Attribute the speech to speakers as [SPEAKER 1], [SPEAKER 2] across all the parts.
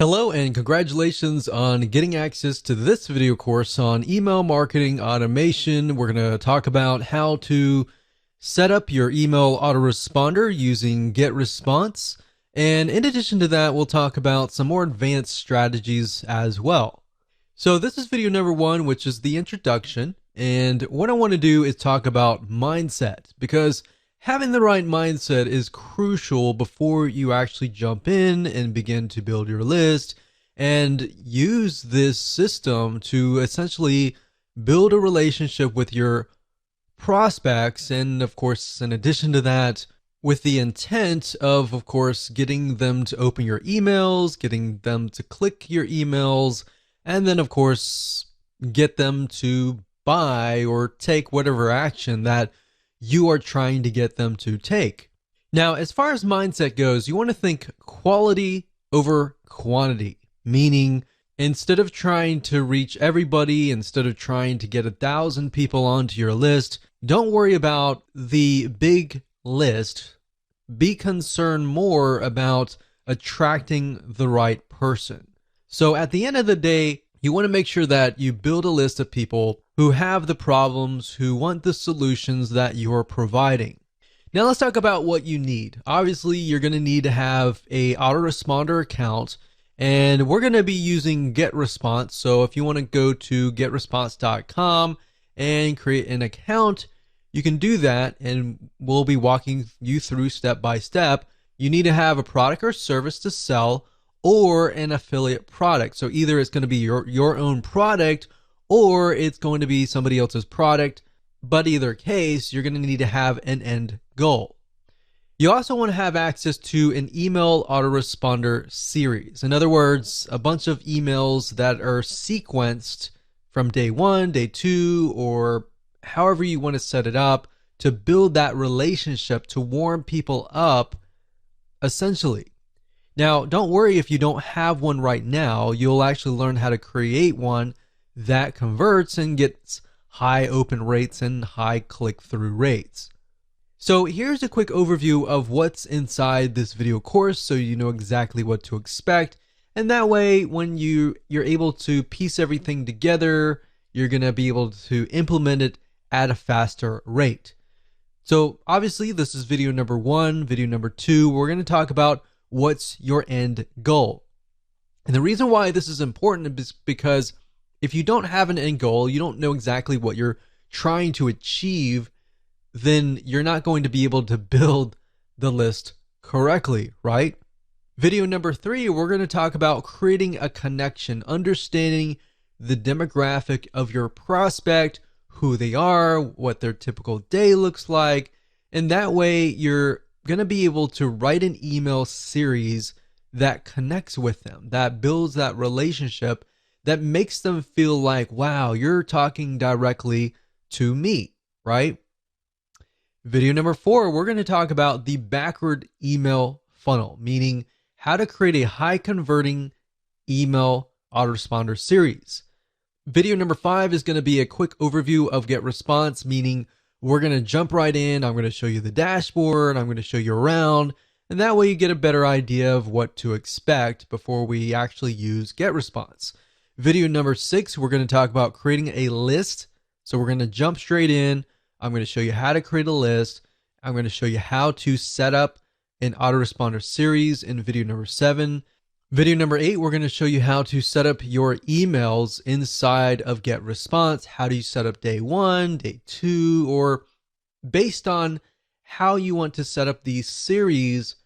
[SPEAKER 1] Hello and congratulations on getting access to this video course on email marketing automation. We're going to talk about how to set up your email autoresponder using Getresponse. And in addition to that, we'll talk about some more advanced strategies as well. So this is video number one, which is the introduction. And what I want to do is talk about mindset, because having the right mindset is crucial before you actually jump in and begin to build your list and use this system to essentially build a relationship with your prospects. And of course, in addition to that, with the intent of course, getting them to open your emails, getting them to click your emails, and then of course, get them to buy or take whatever action that you are trying to get them to take. Now, as far as mindset goes, you want to think quality over quantity, meaning instead of trying to reach everybody, instead of trying to get 1,000 people onto your list, don't worry about the big list. Be concerned more about attracting the right person. So at the end of the day, you want to make sure that you build a list of people who have the problems, who want the solutions that you're providing. Now let's talk about what you need. Obviously, you're going to need to have a autoresponder account, and we're going to be using Getresponse. So if you want to go to getresponse.com and create an account, you can do that, and we'll be walking you through step by step. You need to have a product or service to sell, or an affiliate product. So either it's going to be your own product, or it's going to be somebody else's product. But either case, you're going to need to have an end goal. You also want to have access to an email autoresponder series. In other words, a bunch of emails that are sequenced from day one, day two, or however you want to set it up to build that relationship, to warm people up, essentially. Now, don't worry if you don't have one right now. You'll actually learn how to create one that converts and gets high open rates and high click-through rates. So here's a quick overview of what's inside this video course so you know exactly what to expect. And that way, when you're able to piece everything together, you're going to be able to implement it at a faster rate. So obviously, this is video number one. Video number two, we're going to talk about what's your end goal. And the reason why this is important is because if you don't have an end goal, you don't know exactly what you're trying to achieve, then you're not going to be able to build the list correctly, right? Video number three, we're going to talk about creating a connection, understanding the demographic of your prospect, who they are, what their typical day looks like, and that way you're going to be able to write an email series that connects with them, that builds that relationship, that makes them feel like, wow, you're talking directly to me, right? Video number four, we're going to talk about the backward email funnel, meaning how to create a high converting email autoresponder series. Video number five is going to be a quick overview of Getresponse, meaning we're going to jump right in. I'm going to show you the dashboard. I'm going to show you around. And that way you get a better idea of what to expect before we actually use Getresponse. Video number six, we're going to talk about creating a list. So we're going to jump straight in. I'm going to show you how to create a list. I'm going to show you how to set up an autoresponder series in video number seven. Video number eight, we're going to show you how to set up your emails inside of Getresponse. How do you set up day one, day two, or based on how you want to set up these series,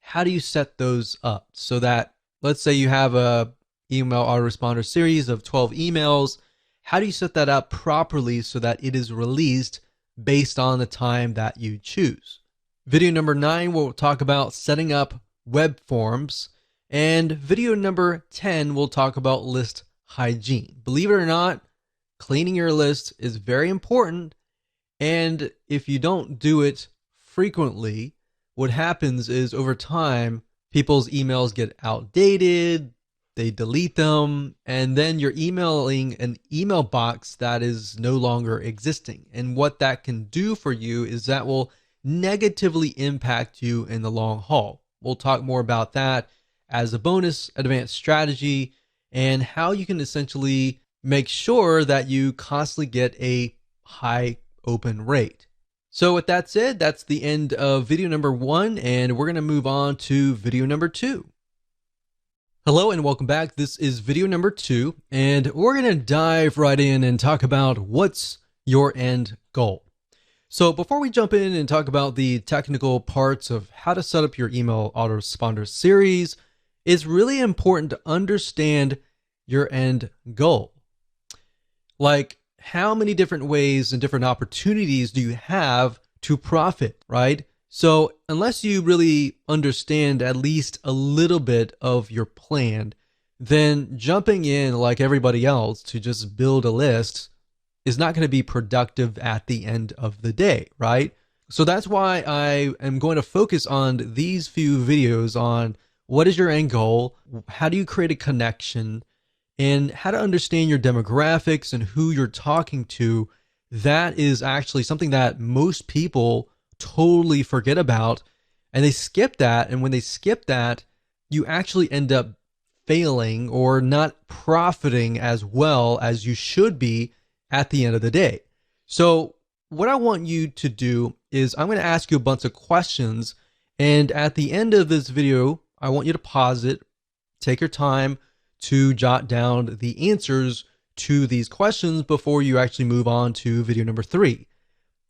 [SPEAKER 1] how do you set those up so that, let's say you have a email autoresponder series of 12 emails. How do you set that up properly so that it is released based on the time that you choose? Video number nine, we'll talk about setting up web forms. And video number 10, we'll talk about list hygiene. Believe it or not, cleaning your list is very important. And if you don't do it frequently, what happens is over time, people's emails get outdated, they delete them, and then you're emailing an email box that is no longer existing. And what that can do for you is that will negatively impact you in the long haul. We'll talk more about that as a bonus advanced strategy, and how you can essentially make sure that you constantly get a high open rate. So with that said, that's the end of video number 1, and we're going to move on to video number 2. Hello and welcome back. This is video number 2, and we're going to dive right in and talk about what's your end goal. So before we jump in and talk about the technical parts of how to set up your email autoresponder series, it's really important to understand your end goal. Like, how many different ways and different opportunities do you have to profit, right? So unless you really understand at least a little bit of your plan, then jumping in like everybody else to just build a list is not going to be productive at the end of the day, right? So that's why I am going to focus on these few videos on what is your end goal, how do you create a connection, and how to understand your demographics and who you're talking to. That is actually something that most people totally forget about, and they skip that. And when they skip that, you actually end up failing or not profiting as well as you should be at the end of the day. So what I want you to do is I'm going to ask you a bunch of questions, and at the end of this video, I want you to pause it, take your time to jot down the answers to these questions before you actually move on to video number 3.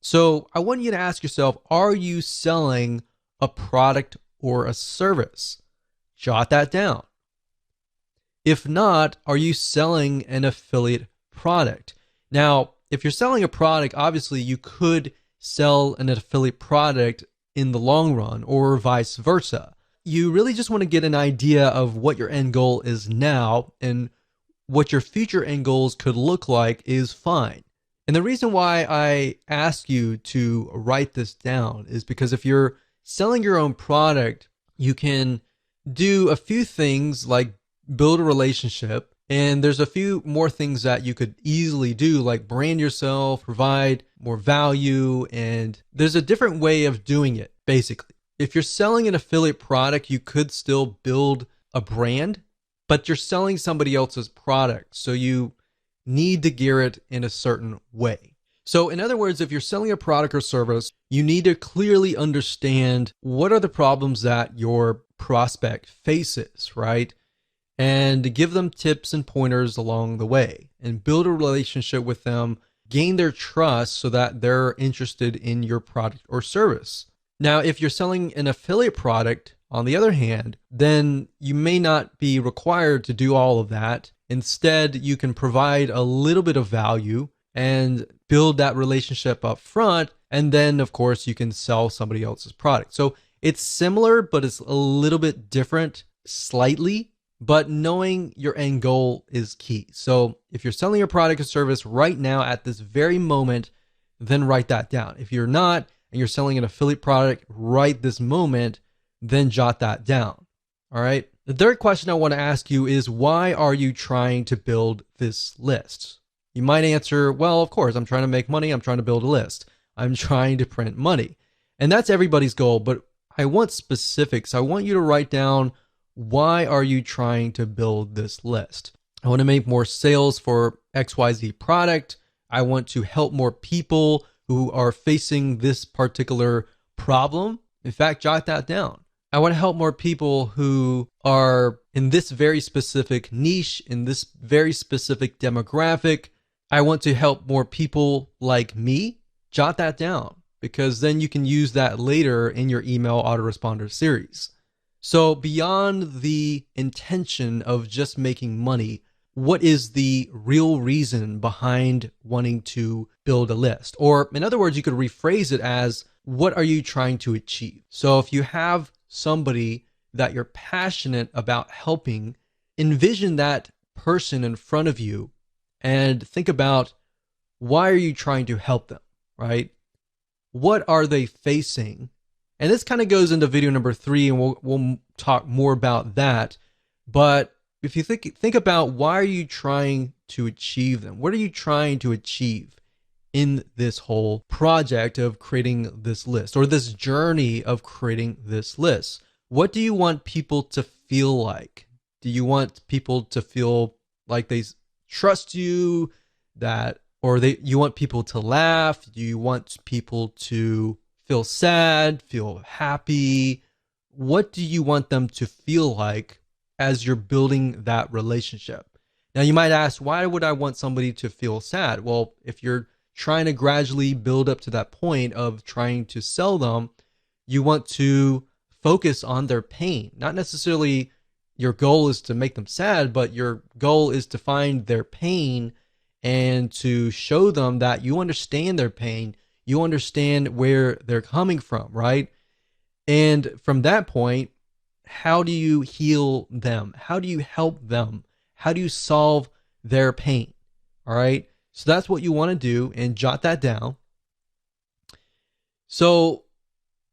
[SPEAKER 1] So I want you to ask yourself, are you selling a product or a service? Jot that down. If not, are you selling an affiliate product? Now, if you're selling a product, obviously you could sell an affiliate product in the long run or vice versa. You really just want to get an idea of what your end goal is now, and what your future end goals could look like is fine. And the reason why I ask you to write this down is because if you're selling your own product, you can do a few things like build a relationship, and there's a few more things that you could easily do, like brand yourself, provide more value, and there's a different way of doing it, basically. If you're selling an affiliate product, you could still build a brand, but you're selling somebody else's product, so you need to gear it in a certain way. So in other words, if you're selling a product or service, you need to clearly understand what are the problems that your prospect faces, right? And give them tips and pointers along the way, and build a relationship with them, gain their trust so that they're interested in your product or service. Now, if you're selling an affiliate product, on the other hand, then you may not be required to do all of that. Instead, you can provide a little bit of value and build that relationship up front. And then, of course, you can sell somebody else's product. So it's similar, but it's a little bit different slightly. But knowing your end goal is key. So if you're selling a product or service right now at this very moment, then write that down. If you're not, and you're selling an affiliate product right this moment, then jot that down. All right. The third question I want to ask you is, why are you trying to build this list? You might answer, well, of course, I'm trying to make money. I'm trying to build a list. I'm trying to print money. And that's everybody's goal, but I want specifics. I want you to write down, why are you trying to build this list? I want to make more sales for XYZ product. I want to help more people who are facing this particular problem. In fact, jot that down. I want to help more people who are in this very specific niche, in this very specific demographic. I want to help more people like me. Jot that down, because then you can use that later in your email autoresponder series. So beyond the intention of just making money, what is the real reason behind wanting to build a list? Or in other words, you could rephrase it as, what are you trying to achieve? So if you have somebody that you're passionate about helping, envision that person in front of you and think about, why are you trying to help them, right? What are they facing? And this kind of goes into video number 3, and we'll talk more about that. But if you think about, why are you trying to achieve them? What are you trying to achieve in this whole project of creating this list, or this journey of creating this list? What do you want people to feel like? Do you want people to feel like they trust you, that, or you want people to laugh? Do you want people to feel sad, feel happy? What do you want them to feel like as you're building that relationship? Now, you might ask, why would I want somebody to feel sad? Well, if you're trying to gradually build up to that point of trying to sell them, you want to focus on their pain. Not necessarily your goal is to make them sad, but your goal is to find their pain and to show them that you understand their pain. You understand where they're coming from, right? And from that point, how do you heal them? How do you help them? How do you solve their pain? All right. So that's what you want to do, and jot that down. So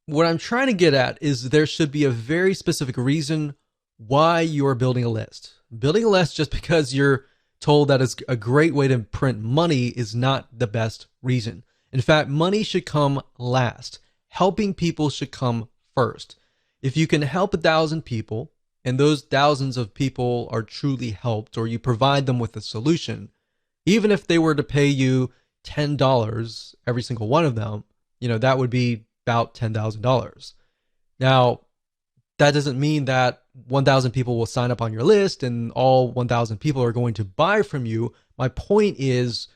[SPEAKER 1] what I'm trying to get at is there should be a very specific reason why you're building a list. Building a list just because you're told that it's a great way to print money is not the best reason. In fact, money should come last. Helping people should come first. If you can help 1,000 people, and those thousands of people are truly helped, or you provide them with a solution, even if they were to pay you $10, every single one of them, that would be about $10,000. Now, that doesn't mean that 1,000 people will sign up on your list and all 1,000 people are going to buy from you. My point is,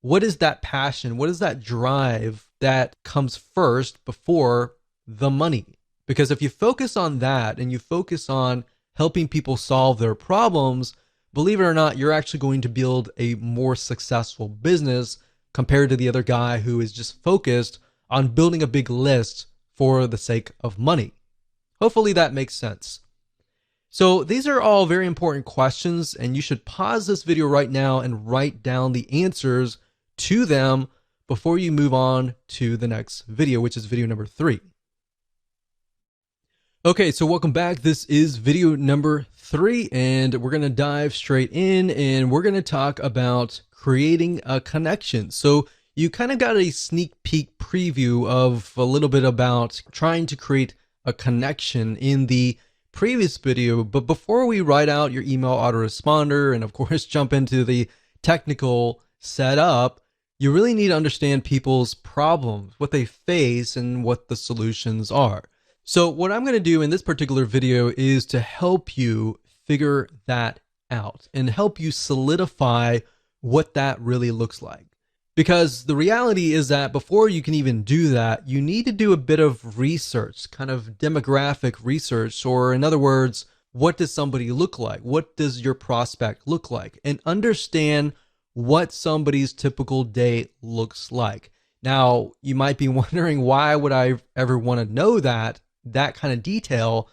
[SPEAKER 1] what is that passion? What is that drive that comes first before the money? Because if you focus on that and you focus on helping people solve their problems, believe it or not, you're actually going to build a more successful business compared to the other guy who is just focused on building a big list for the sake of money. Hopefully that makes sense. So these are all very important questions, and you should pause this video right now and write down the answers to them before you move on to the next video, which is video number 3. Okay, so welcome back. This is video number 3, and we're going to dive straight in, and we're going to talk about creating a connection. So you kind of got a sneak peek preview of a little bit about trying to create a connection in the previous video. But before we write out your email autoresponder and of course jump into the technical setup, you really need to understand people's problems, what they face, and what the solutions are. So what I'm going to do in this particular video is to help you figure that out and help you solidify what that really looks like. Because the reality is that before you can even do that, you need to do a bit of research, kind of demographic research, or in other words, what does somebody look like? What does your prospect look like? And understand what somebody's typical day looks like. Now, you might be wondering, why would I ever want to know that kind of detail?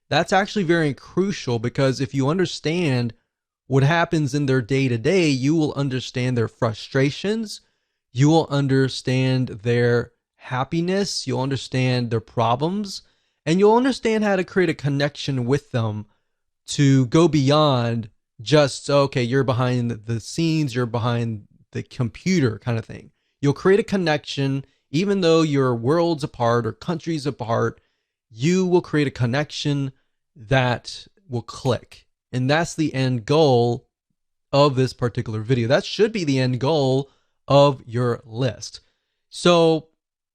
[SPEAKER 1] That's actually very crucial, because if you understand what happens in their day-to-day, you will understand their frustrations, you will understand their happiness, you'll understand their problems, and you'll understand how to create a connection with them to go beyond just, okay, you're behind the scenes, you're behind the computer kind of thing. You'll create a connection, even though you're worlds apart or countries apart, you will create a connection that will click. And that's the end goal of this particular video. That should be the end goal of your list. So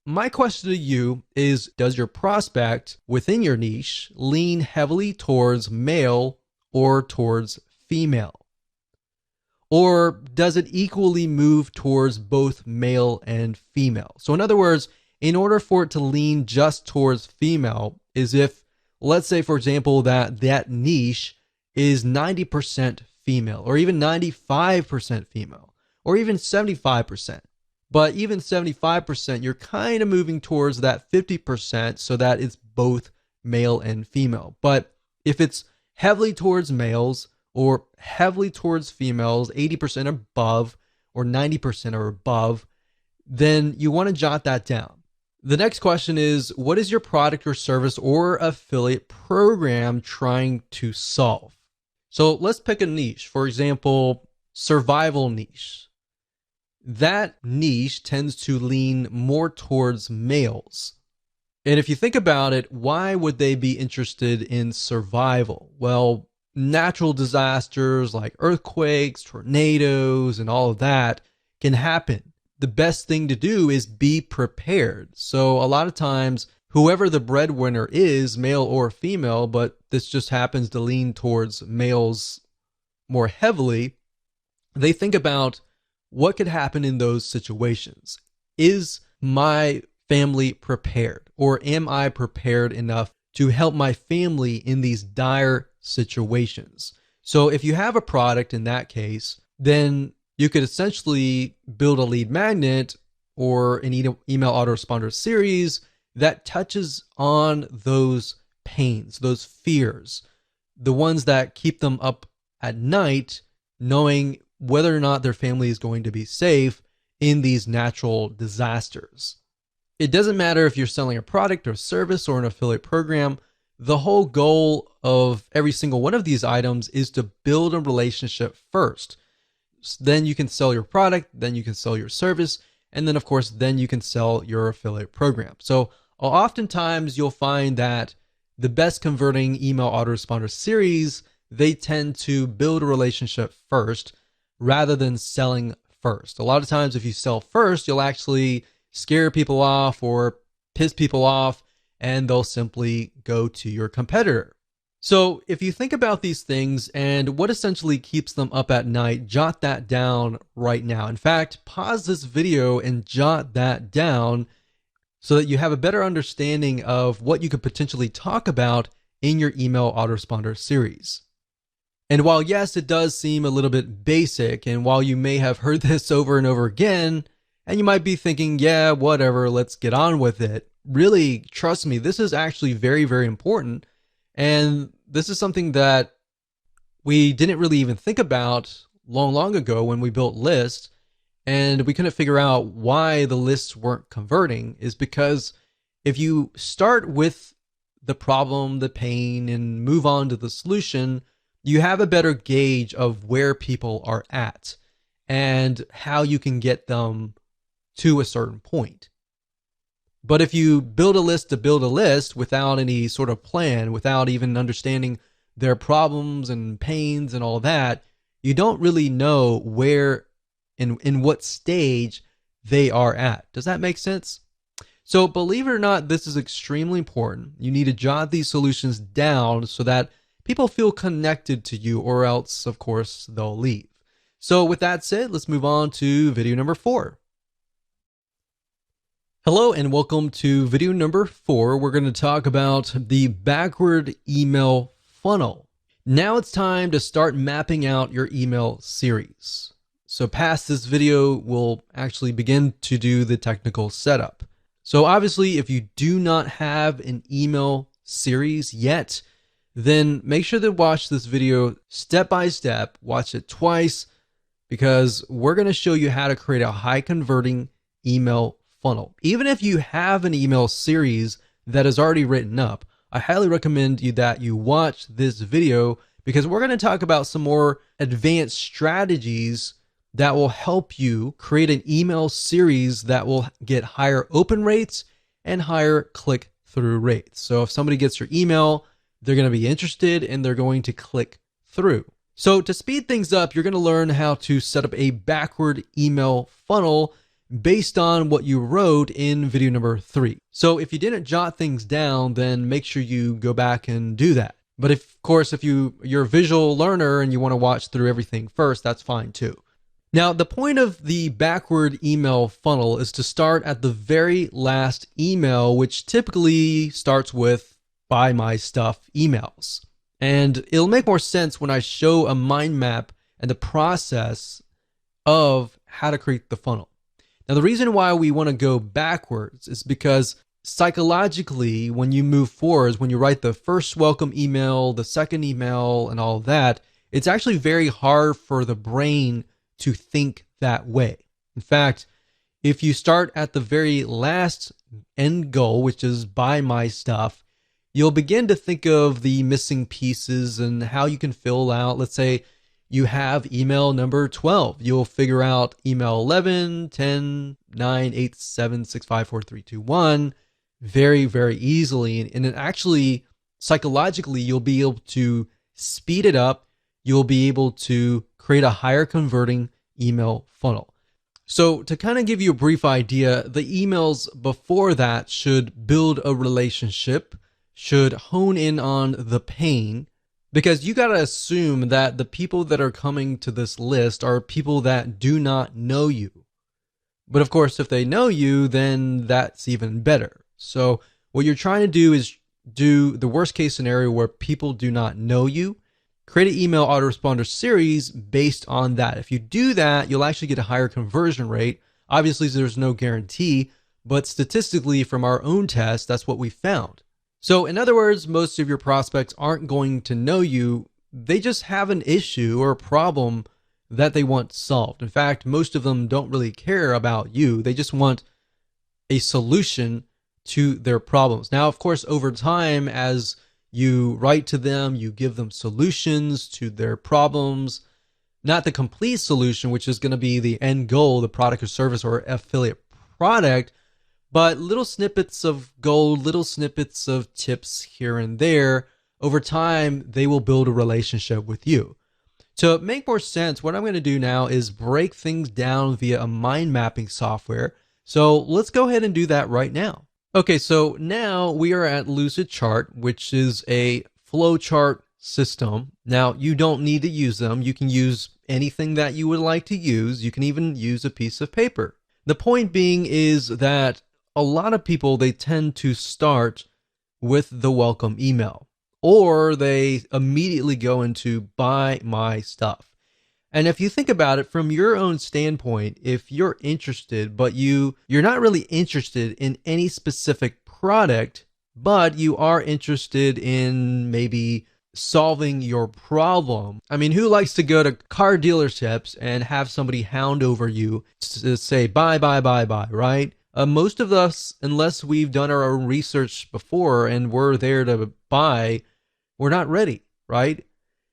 [SPEAKER 1] my question to you is, does your prospect within your niche lean heavily towards male or towards female? Or does it equally move towards both male and female? So in other words, in order for it to lean just towards female, is if, let's say, for example, that niche is 90% female, or even 95% female, or even 75%. But even 75%, you're kind of moving towards that 50% so that it's both male and female. But if it's heavily towards males or heavily towards females, 80% above or 90% or above, then you want to jot that down. The next question is, what is your product or service or affiliate program trying to solve? So let's pick a niche. For example, survival niche. That niche tends to lean more towards males. And if you think about it, why would they be interested in survival? Well, natural disasters like earthquakes, tornadoes, and all of that can happen. The best thing to do is be prepared. So a lot of times, whoever the breadwinner is, male or female, but this just happens to lean towards males more heavily, they think about what could happen in those situations. Is my family prepared? Or am I prepared enough to help my family in these dire situations? So if you have a product in that case, then you could essentially build a lead magnet or an email autoresponder series that touches on those pains, those fears, the ones that keep them up at night, knowing whether or not their family is going to be safe in these natural disasters. It doesn't matter if you're selling a product or service or an affiliate program. The whole goal of every single one of these items is to build a relationship first. Then you can sell your product, then you can sell your service, and then of course, then you can sell your affiliate program. So oftentimes you'll find that the best converting email autoresponder series, they tend to build a relationship first rather than selling first. A lot of times if you sell first, you'll actually scare people off or piss people off, and they'll simply go to your competitor. So if you think about these things and what essentially keeps them up at night, jot that down right now. In fact, pause this video and jot that down so that you have a better understanding of what you could potentially talk about in your email autoresponder series. And while yes, it does seem a little bit basic, and while you may have heard this over and over again, and you might be thinking, yeah, whatever, let's get on with it. Really, trust me, this is actually very, very important. And this is something that we didn't really even think about long ago when we built lists, and we couldn't figure out why the lists weren't converting, is because if you start with the problem, the pain, and move on to the solution, you have a better gauge of where people are at and how you can get them to a certain point. But if you build a list to build a list without any sort of plan, without even understanding their problems and pains and all that, you don't really know where in what stage they are at. Does that make sense? So believe it or not, this is extremely important. You need to jot these solutions down so that people feel connected to you, or else, of course, they'll leave. So with that said, let's move on to video number 4. Hello and welcome to video number 4. We're going to talk about the backward email funnel. Now it's time to start mapping out your email series. So past this video, we'll actually begin to do the technical setup. So obviously, if you do not have an email series yet, then make sure to watch this video step by step, watch it twice, because we're going to show you how to create a high converting email funnel. Even if you have an email series that is already written up, I highly recommend that you watch this video, because we're going to talk about some more advanced strategies that will help you create an email series that will get higher open rates and higher click-through rates. So if somebody gets your email, they're going to be interested and they're going to click through. So to speed things up, you're going to learn how to set up a backward email funnel based on what you wrote in video number 3. So if you didn't jot things down, then make sure you go back and do that. But of course, if you're a visual learner and you want to watch through everything first, that's fine too. Now, the point of the backward email funnel is to start at the very last email, which typically starts with "buy my stuff" emails. And it'll make more sense when I show a mind map and the process of how to create the funnel. Now, the reason why we want to go backwards is because psychologically, when you move forwards, when you write the first welcome email, the second email, and all that, it's actually very hard for the brain to think that way. In fact, if you start at the very last end goal, which is "buy my stuff," you'll begin to think of the missing pieces and how you can fill out. Let's say you have email number 12. You'll figure out email 11, 10, 9, 8, 7, 6, 5, 4, 3, 2, 1. very, very easily. And it actually, psychologically, you'll be able to speed it up. You'll be able to create a higher converting email funnel. So, to kind of give you a brief idea, the emails before that should build a relationship, should hone in on the pain, because you got to assume that the people that are coming to this list are people that do not know you. But of course, if they know you, then that's even better. So what you're trying to do is do the worst case scenario where people do not know you. Create an email autoresponder series based on that. If you do that, you'll actually get a higher conversion rate. Obviously, there's no guarantee, but statistically from our own test, that's what we found. So in other words, most of your prospects aren't going to know you. They just have an issue or a problem that they want solved. In fact, most of them don't really care about you. They just want a solution to their problems. Now, of course, over time, as you write to them, you give them solutions to their problems, not the complete solution, which is going to be the end goal, the product or service or affiliate product, but little snippets of gold, little snippets of tips here and there. Over time, they will build a relationship with you. To make more sense, what I'm going to do now is break things down via a mind mapping software. So let's go ahead and do that right now. Okay, so now we are at Lucidchart, which is a flowchart system. Now, you don't need to use them. You can use anything that you would like to use. You can even use a piece of paper. The point being is that a lot of people, they tend to start with the welcome email, or they immediately go into buy my stuff. And if you think about it from your own standpoint, if you're interested, but you're not really interested in any specific product, but you are interested in maybe solving your problem. I mean, who likes to go to car dealerships and have somebody hound over you to say buy, buy, buy, buy, right? Most of us, unless we've done our own research before and we're there to buy, we're not ready, right?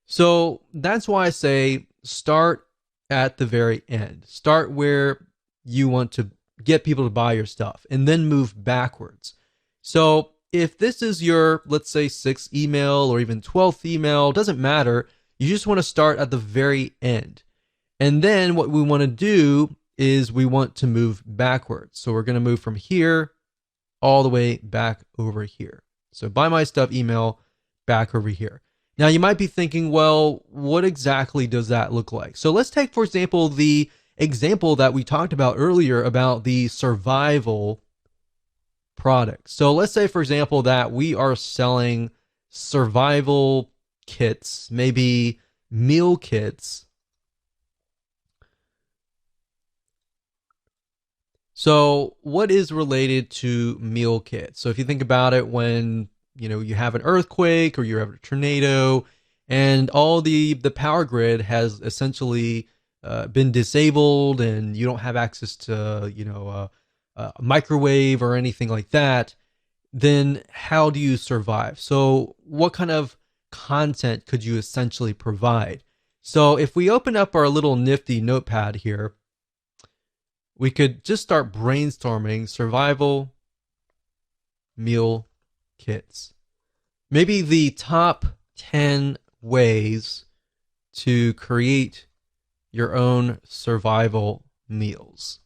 [SPEAKER 1] So that's why I say start at the very end. Start where you want to get people to buy your stuff and then move backwards. So if this is your, let's say, 6th email or even 12th email, doesn't matter. You just want to start at the very end. And then what we want to do is we want to move backwards. So we're going to move from here all the way back over here. So buy my stuff email back over here. Now you might be thinking, well, what exactly does that look like? So let's take, for example, the example that we talked about earlier about the survival product. So let's say, for example, that we are selling survival kits, maybe meal kits. So what is related to meal kits? So if you think about it, when you have an earthquake or you have a tornado and all the power grid has essentially been disabled and you don't have access to a microwave or anything like that, then how do you survive? So what kind of content could you essentially provide? So if we open up our little nifty notepad here, we could just start brainstorming survival meal kits. Maybe the top 10 ways to create your own survival meals.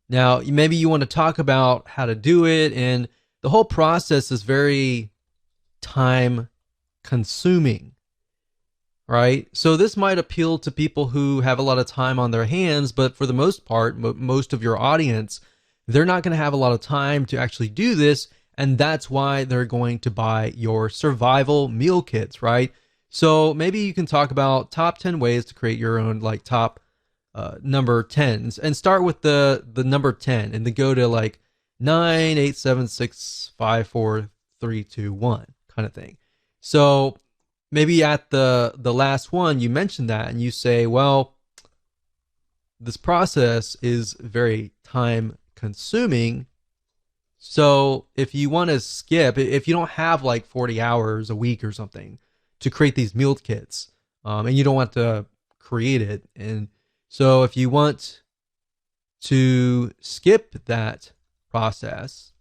[SPEAKER 1] Now, maybe you want to talk about how to do it, and the whole process is very time consuming, right? So this might appeal to people who have a lot of time on their hands, but for the most part, most of your audience, they're not going to have a lot of time to actually do this, and that's why they're going to buy your survival meal kits, right? So maybe you can talk about top 10 ways to create your own top number 10s, and start with the number 10 and then go to 9, 8, 7, 6, 5, 4, 3, 2, 1 kind of thing. So maybe at the last one, you mention that and you say, well, this process is very time consuming. So if you want to skip, if you don't have 40 hours a week or something to create these meal kits, and you don't want to create it, and so if you want to skip that process,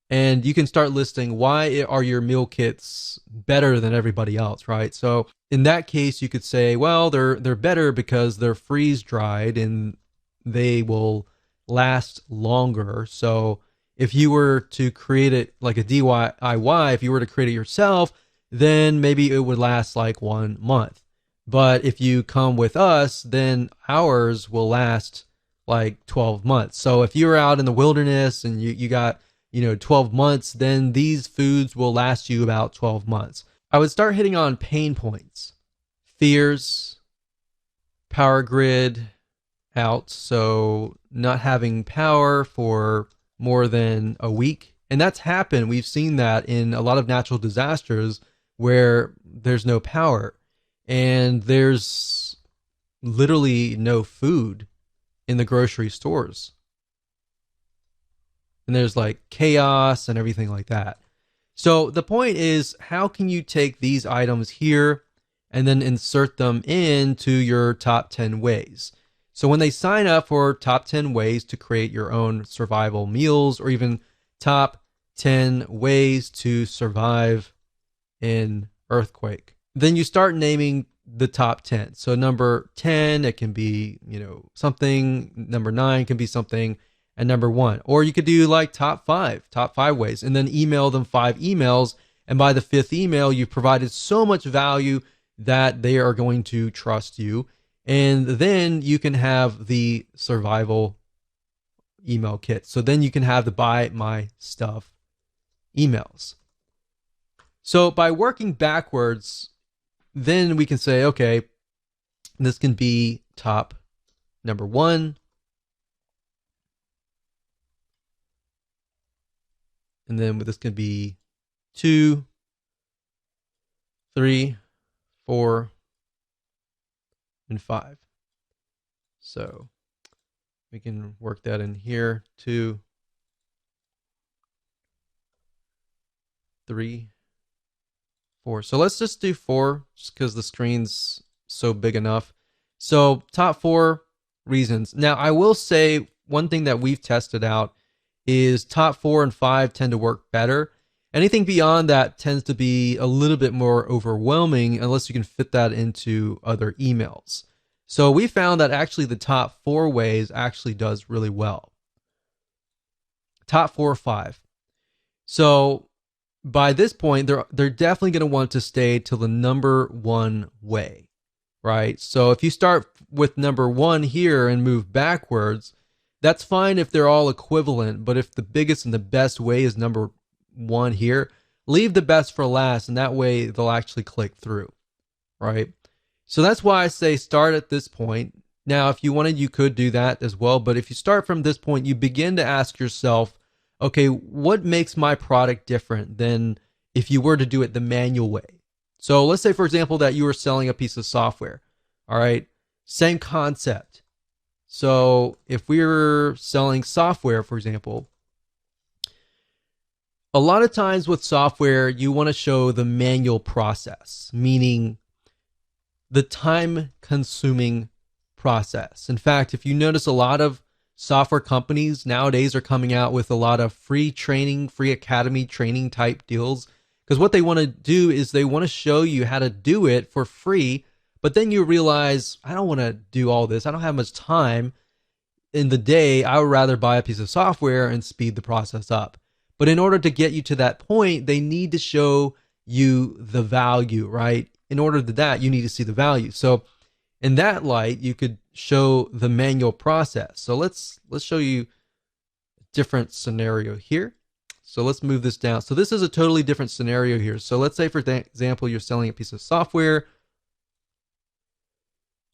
[SPEAKER 1] And you can start listing why are your meal kits better than everybody else, right? So in that case, you could say, well, they're better because they're freeze dried and they will last longer. So if you were to create it like a DIY, if you were to create it yourself, then maybe it would last like 1 month. But if you come with us, then ours will last like 12 months. So if you're out in the wilderness and you got 12 months, then these foods will last you about 12 months. I would start hitting on pain points, fears, power grid out. So not having power for more than a week. And that's happened. We've seen that in a lot of natural disasters where there's no power and there's literally no food in the grocery stores. And there's like chaos and everything like that. So the point is, how can you take these items here and then insert them into your top 10 ways? So when they sign up for top 10 ways to create your own survival meals, or even top 10 ways to survive in earthquake, then you start naming the top 10. So number 10, it can be, something. Number 9 can be something. And number 1, or you could do like top five ways, and then email them 5 emails. And by the 5th email, you've provided so much value that they are going to trust you. And then you can have the survival email kit. So then you can have the buy my stuff emails. So by working backwards, then we can say, okay, this can be top number 1. And then this can be 2, 3, 4, and 5. So we can work that in here. 2, 3, 4. So let's just do 4 just because the screen's so big enough. So top 4 reasons. Now I will say one thing that we've tested out is top 4 and 5 tend to work better. Anything beyond that tends to be a little bit more overwhelming unless you can fit that into other emails. So we found that actually the top 4 ways actually does really well. Top 4 or 5. So by this point, they're definitely going to want to stay to the number 1 way, right? So if you start with number 1 here and move backwards, that's fine if they're all equivalent, but if the biggest and the best way is number 1 here, leave the best for last, and that way they'll actually click through, right? So that's why I say start at this point. Now, if you wanted, you could do that as well, but if you start from this point, you begin to ask yourself, okay, what makes my product different than if you were to do it the manual way? So let's say, for example, that you were selling a piece of software, all right? Same concept. So if we were selling software, for example, a lot of times with software, you want to show the manual process, meaning the time-consuming process. In fact, if you notice, a lot of software companies nowadays are coming out with a lot of free training, free academy training type deals, because what they want to do is they want to show you how to do it for free. But then you realize, I don't want to do all this. I don't have much time in the day. I would rather buy a piece of software and speed the process up. But in order to get you to that point, they need to show you the value, right? In order to that, you need to see the value. So in that light, you could show the manual process. So let's show you a different scenario here. So let's move this down. So this is a totally different scenario here. So let's say, for example, you're selling a piece of software.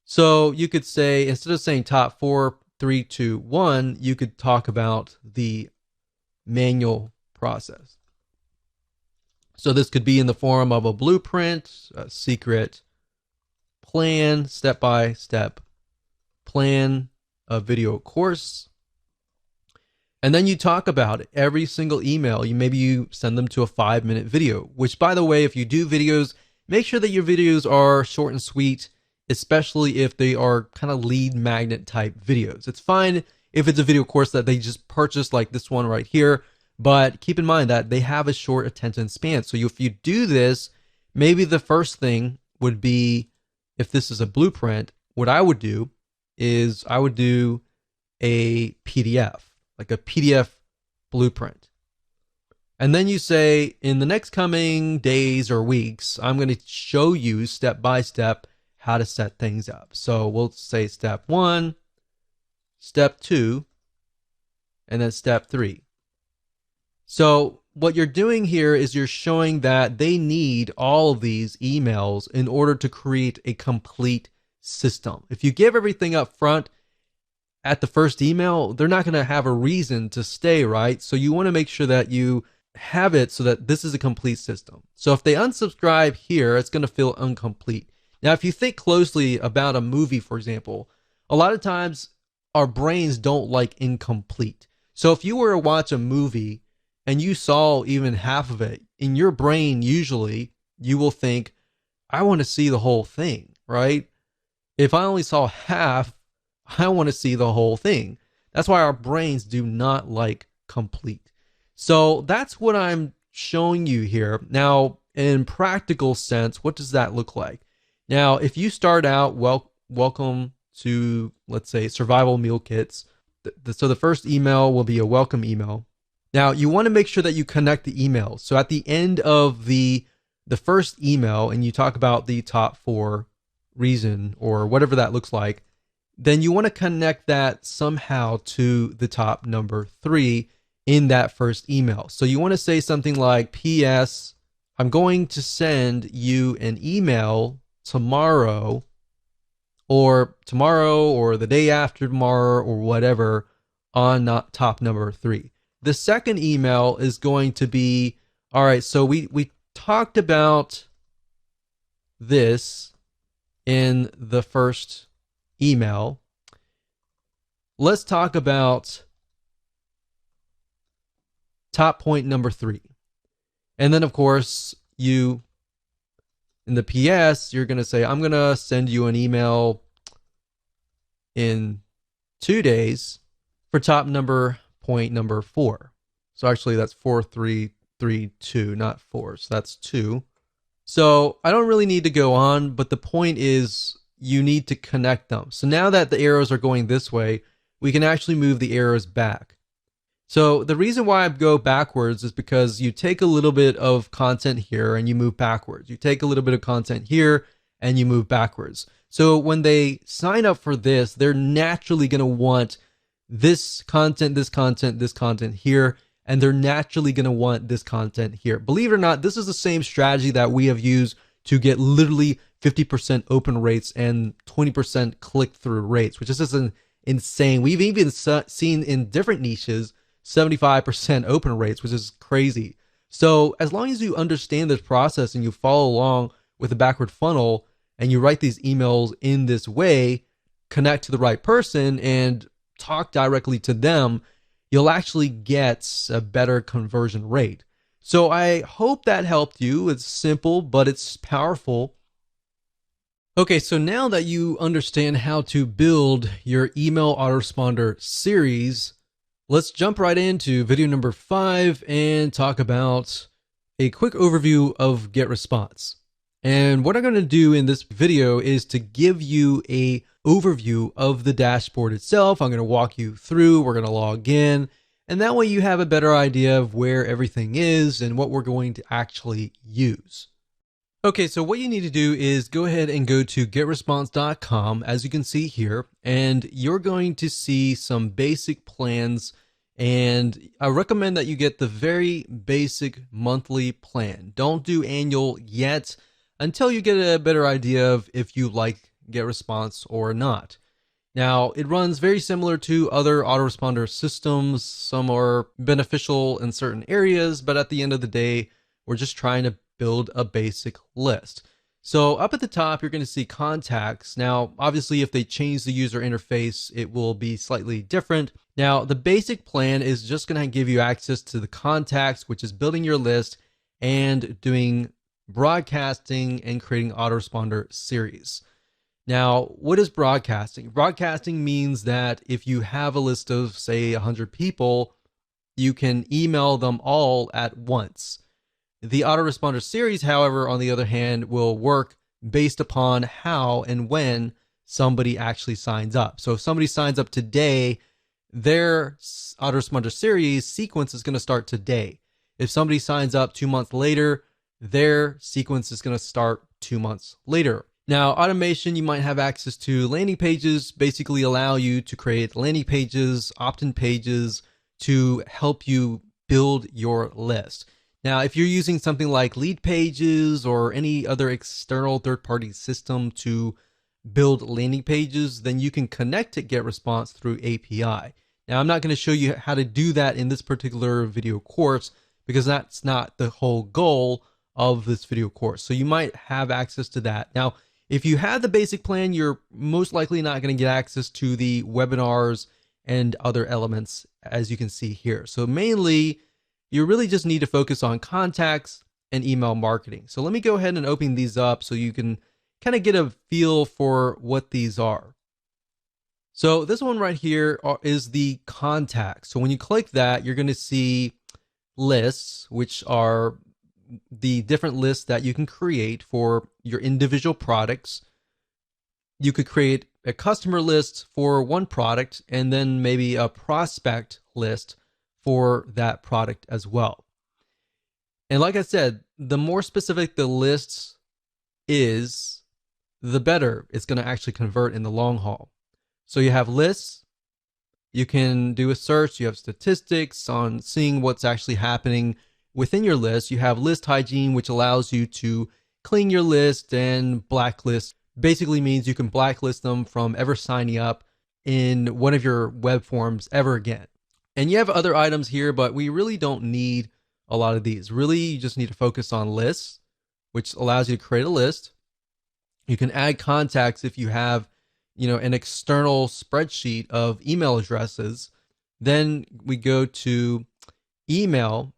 [SPEAKER 1] So you could say, instead of saying top 4, 3, 2, 1, you could talk about the manual process. So this could be in the form of a blueprint, a secret plan, step-by-step plan, a video course. And then you talk about it. Every single email, maybe you send them to a 5-minute video, which, by the way, if you do videos, make sure that your videos are short and sweet, especially if they are kind of lead magnet type videos. It's fine if it's a video course that they just purchased, like this one right here, But keep in mind that they have a short attention span. So if you do this, maybe the first thing would be, if this is a blueprint, what I would do is I would do a PDF, like a PDF blueprint. And then you say, in the next coming days or weeks, I'm going to show you step by step how to set things up. So we'll say step 1, step 2, and then step 3. So what you're doing here is you're showing that they need all of these emails in order to create a complete system. If you give everything up front at the first email, they're not going to have a reason to stay, right? So you want to make sure that you have it so that this is a complete system. So if they unsubscribe here, it's going to feel incomplete. Now, if you think closely about a movie, for example, a lot of times our brains don't like incomplete. So if you were to watch a movie and you saw even half of it, in your brain, usually you will think, I want to see the whole thing, right? If I only saw half, I want to see the whole thing. That's why our brains do not like complete. So that's what I'm showing you here. Now, in practical sense, what does that look like? Now, if you start out, welcome to, let's say, survival meal kits. So the first email will be a welcome email. Now, you want to make sure that you connect the emails. So at the end of the first email, and you talk about the top 4 reason or whatever that looks like, then you want to connect that somehow to the top number 3 in that first email. So you want to say something like, P.S. I'm going to send you an email tomorrow or the day after tomorrow or whatever on top number 3. The second email is going to be, all right, so we talked about this in the first email. Let's talk about top point number 3. And then, of course, in the PS, you're going to say, I'm going to send you an email in 2 days for top point number 4. So actually that's 4332, not 4. So that's 2. So I don't really need to go on, but the point is you need to connect them. So now that the arrows are going this way, we can actually move the arrows back. So the reason why I go backwards is because you take a little bit of content here and you move backwards. You take a little bit of content here and you move backwards. So when they sign up for this, they're naturally going to want this content, this content, this content here, and they're naturally going to want this content here. Believe it or not, this is the same strategy that we have used to get literally 50% open rates and 20% click-through rates, which is just insane. We've even seen in different niches 75% open rates, which is crazy. So as long as you understand this process and you follow along with the backward funnel and you write these emails in this way, connect to the right person and talk directly to them, you'll actually get a better conversion rate. So I hope that helped you. It's simple, but it's powerful. Okay, so now that you understand how to build your email autoresponder series, let's jump right into video number 5 and talk about a quick overview of Getresponse. And what I'm going to do in this video is to give you a overview of the dashboard itself. I'm going to walk you through, we're going to log in, and that way you have a better idea of where everything is and what we're going to actually use. Okay, so what you need to do is go ahead and go to getresponse.com, as you can see here, and you're going to see some basic plans, and I recommend that you get the very basic monthly plan. Don't do annual yet until you get a better idea of if you like Getresponse or not. Now, it runs very similar to other autoresponder systems. Some are beneficial in certain areas, but at the end of the day, we're just trying to build a basic list. So up at the top, you're going to see contacts. Now, obviously, if they change the user interface, it will be slightly different. Now, the basic plan is just going to give you access to the contacts, which is building your list and doing broadcasting and creating autoresponder series. Now, what is broadcasting? Broadcasting means that if you have a list of, say, 100 people, you can email them all at once. The autoresponder series, however, on the other hand, will work based upon how and when somebody actually signs up. So if somebody signs up today, their autoresponder series sequence is going to start today. If somebody signs up 2 months later, their sequence is going to start 2 months later. Now, automation, you might have access to landing pages, basically allow you to create landing pages, opt-in pages to help you build your list. Now, if you're using something like Lead Pages or any other external third-party system to build landing pages, then you can connect to Getresponse through API. Now, I'm not going to show you how to do that in this particular video course because that's not the whole goal of this video course. So you might have access to that. Now, if you have the basic plan, you're most likely not going to get access to the webinars and other elements, as you can see here. So mainly, you really just need to focus on contacts and email marketing. So let me go ahead and open these up so you can kind of get a feel for what these are. So this one right here is the contacts. So when you click that, you're going to see lists, which are the different lists that you can create for your individual products. You could create a customer list for one product and then maybe a prospect list for that product as well. And like I said, the more specific the list is, the better it's going to actually convert in the long haul. So you have lists, you can do a search, you have statistics on seeing what's actually happening within your list. You have list hygiene, which allows you to clean your list, and blacklist basically means you can blacklist them from ever signing up in one of your web forms ever again. And you have other items here, but we really don't need a lot of these. Really, you just need to focus on lists, which allows you to create a list. You can add contacts if you have, an external spreadsheet of email addresses. Then we go to email,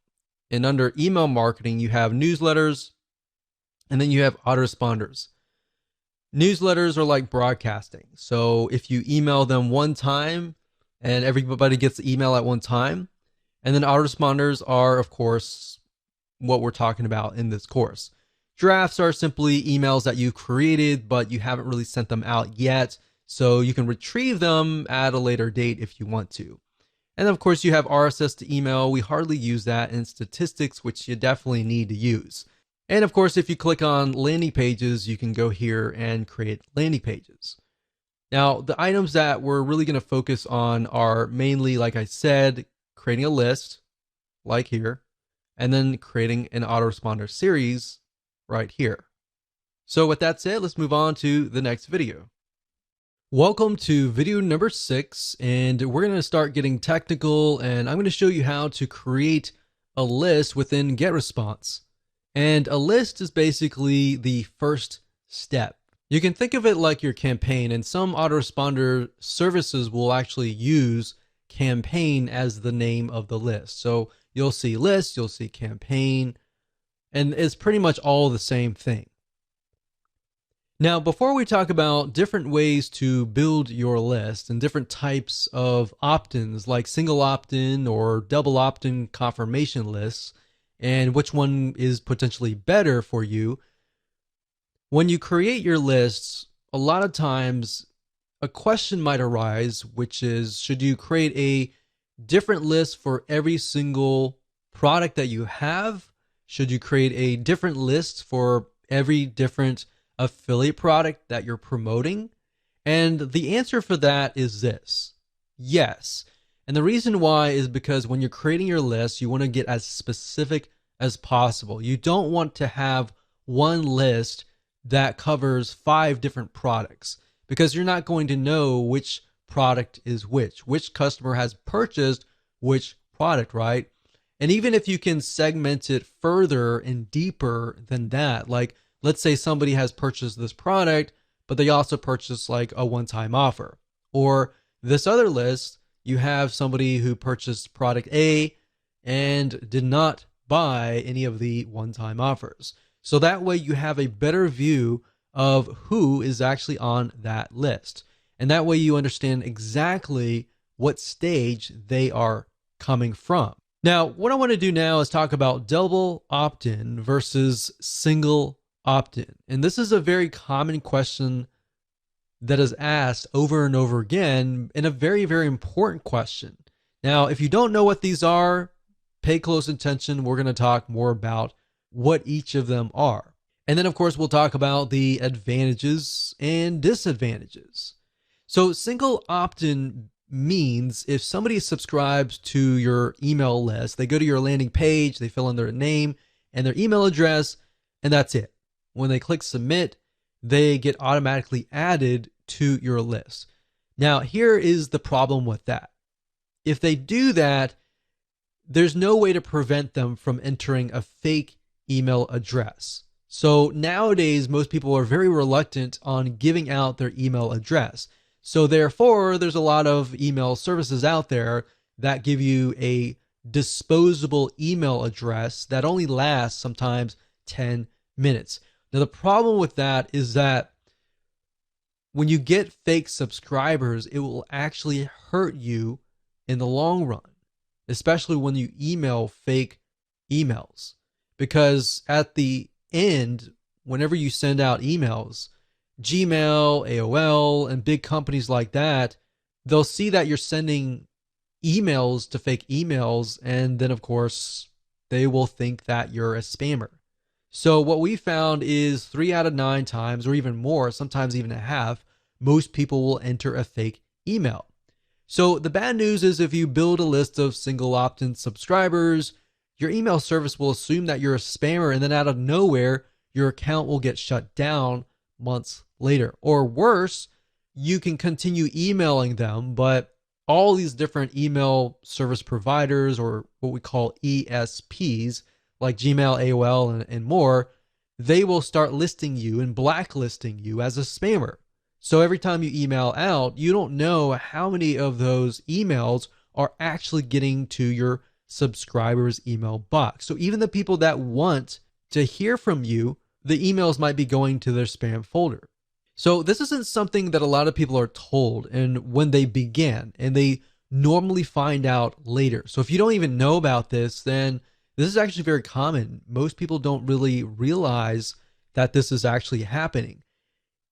[SPEAKER 1] and under email marketing, you have newsletters, and then you have autoresponders. Newsletters are like broadcasting. So if you email them one time, and everybody gets the email at one time. And then autoresponders are, of course, what we're talking about in this course. Drafts are simply emails that you've created, but you haven't really sent them out yet. So you can retrieve them at a later date if you want to. And of course, you have RSS to email. We hardly use that in statistics, which you definitely need to use. And of course, if you click on landing pages, you can go here and create landing pages. Now, the items that we're really going to focus on are mainly, like I said, creating a list, like here, and then creating an autoresponder series right here. So with that said, let's move on to the next video. Welcome to video number 6, and we're going to start getting technical, and I'm going to show you how to create a list within Getresponse. And a list is basically the first step. You can think of it like your campaign, and some autoresponder services will actually use campaign as the name of the list. So you'll see list, you'll see campaign, and it's pretty much all the same thing. Now, before we talk about different ways to build your list and different types of opt-ins like single opt-in or double opt-in confirmation lists, and which one is potentially better for you, when you create your lists, a lot of times a question might arise, which is, should you create a different list for every single product that you have? Should you create a different list for every different affiliate product that you're promoting? And the answer for that is this: yes. And the reason why is because when you're creating your list, you want to get as specific as possible. You don't want to have one list that covers 5 different products, because you're not going to know which product is which customer has purchased which product, right? And even if you can segment it further and deeper than that, like let's say somebody has purchased this product, but they also purchased like a one-time offer. Or this other list, you have somebody who purchased product A and did not buy any of the one-time offers. So that way you have a better view of who is actually on that list. And that way you understand exactly what stage they are coming from. Now, what I want to do now is talk about double opt-in versus single opt-in. And this is a very common question that is asked over and over again, and a very, very important question. Now, if you don't know what these are, pay close attention. We're going to talk more about what each of them are. And then, of course, we'll talk about the advantages and disadvantages. So, single opt-in means if somebody subscribes to your email list, they go to your landing page, they fill in their name and their email address, and that's it. When they click submit, they get automatically added to your list. Now, here is the problem with that. If they do that, there's no way to prevent them from entering a fake email address. So nowadays, most people are very reluctant on giving out their email address. So therefore, there's a lot of email services out there that give you a disposable email address that only lasts sometimes 10 minutes. Now, the problem with that is that when you get fake subscribers, it will actually hurt you in the long run, especially when you email fake emails. Because at the end, whenever you send out emails, Gmail, AOL, and big companies like that, they'll see that you're sending emails to fake emails, and then, of course, they will think that you're a spammer. So what we found is 3 out of 9 times, or even more, sometimes even a half, most people will enter a fake email. So the bad news is if you build a list of single opt-in subscribers, your email service will assume that you're a spammer, and then out of nowhere, your account will get shut down months later. Or worse, you can continue emailing them, but all these different email service providers, or what we call ESPs, like Gmail, AOL, and more, they will start listing you and blacklisting you as a spammer. So every time you email out, you don't know how many of those emails are actually getting to your subscribers' email box. So even the people that want to hear from you, the emails might be going to their spam folder. So this isn't something that a lot of people are told and when they begin, and they normally find out later. So if you don't even know about this, then this is actually very common. Most people don't really realize that this is actually happening.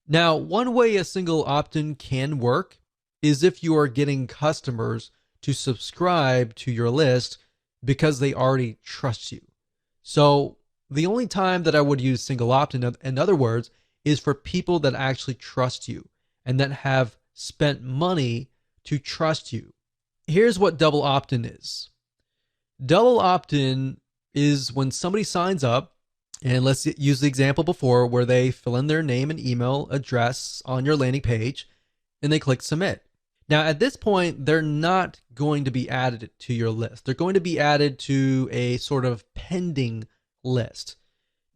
[SPEAKER 1] Now, one way a single opt-in can work is if you are getting customers to subscribe to your list because they already trust you. So the only time that I would use single opt-in, in other words, is for people that actually trust you and that have spent money to trust you. Here's what double opt-in is. Double opt-in is when somebody signs up, and let's use the example before where they fill in their name and email address on your landing page and they click submit. Now, at this point, they're not going to be added to your list. They're going to be added to a sort of pending list.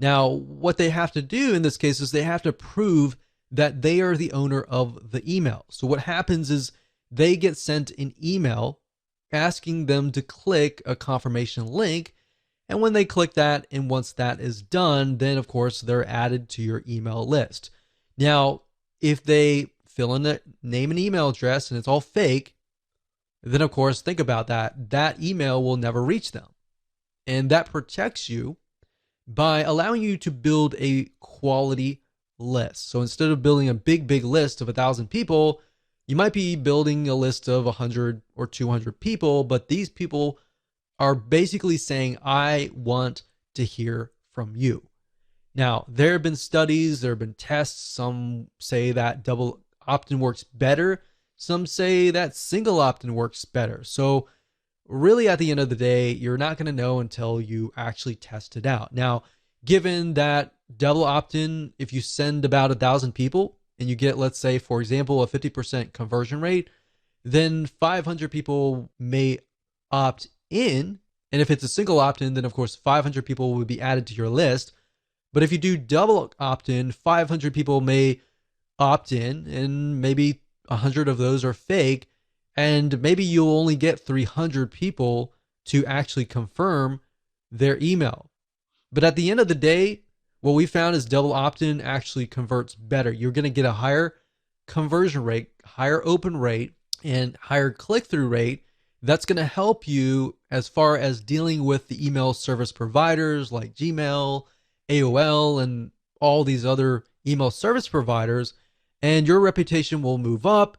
[SPEAKER 1] Now, what they have to do in this case is they have to prove that they are the owner of the email. So what happens is they get sent an email asking them to click a confirmation link. And when they click that, and once that is done, then of course they're added to your email list. Now, if they fill in the name and email address and it's all fake, then of course think about that. That email will never reach them. And that protects you by allowing you to build a quality list. So instead of building a big list of 1,000 people, you might be building a list of 100 or 200 people, but these people are basically saying, I want to hear from you. Now, there have been studies, there have been tests. Some say that double opt-in works better. Some say that single opt-in works better. So really, at the end of the day, you're not going to know until you actually test it out. Now, given that double opt-in, if you send about 1,000 people and you get, let's say, for example, a 50% conversion rate, then 500 people may opt in. And if it's a single opt-in, then of course 500 people will be added to your list. But if you do double opt-in, 500 people may opt in, and maybe 100 of those are fake. And maybe you'll only get 300 people to actually confirm their email. But at the end of the day, what we found is double opt-in actually converts better. You're going to get a higher conversion rate, higher open rate, and higher click-through rate That's going to help you as far as dealing with the email service providers like Gmail, AOL, and all these other email service providers. And your reputation will move up.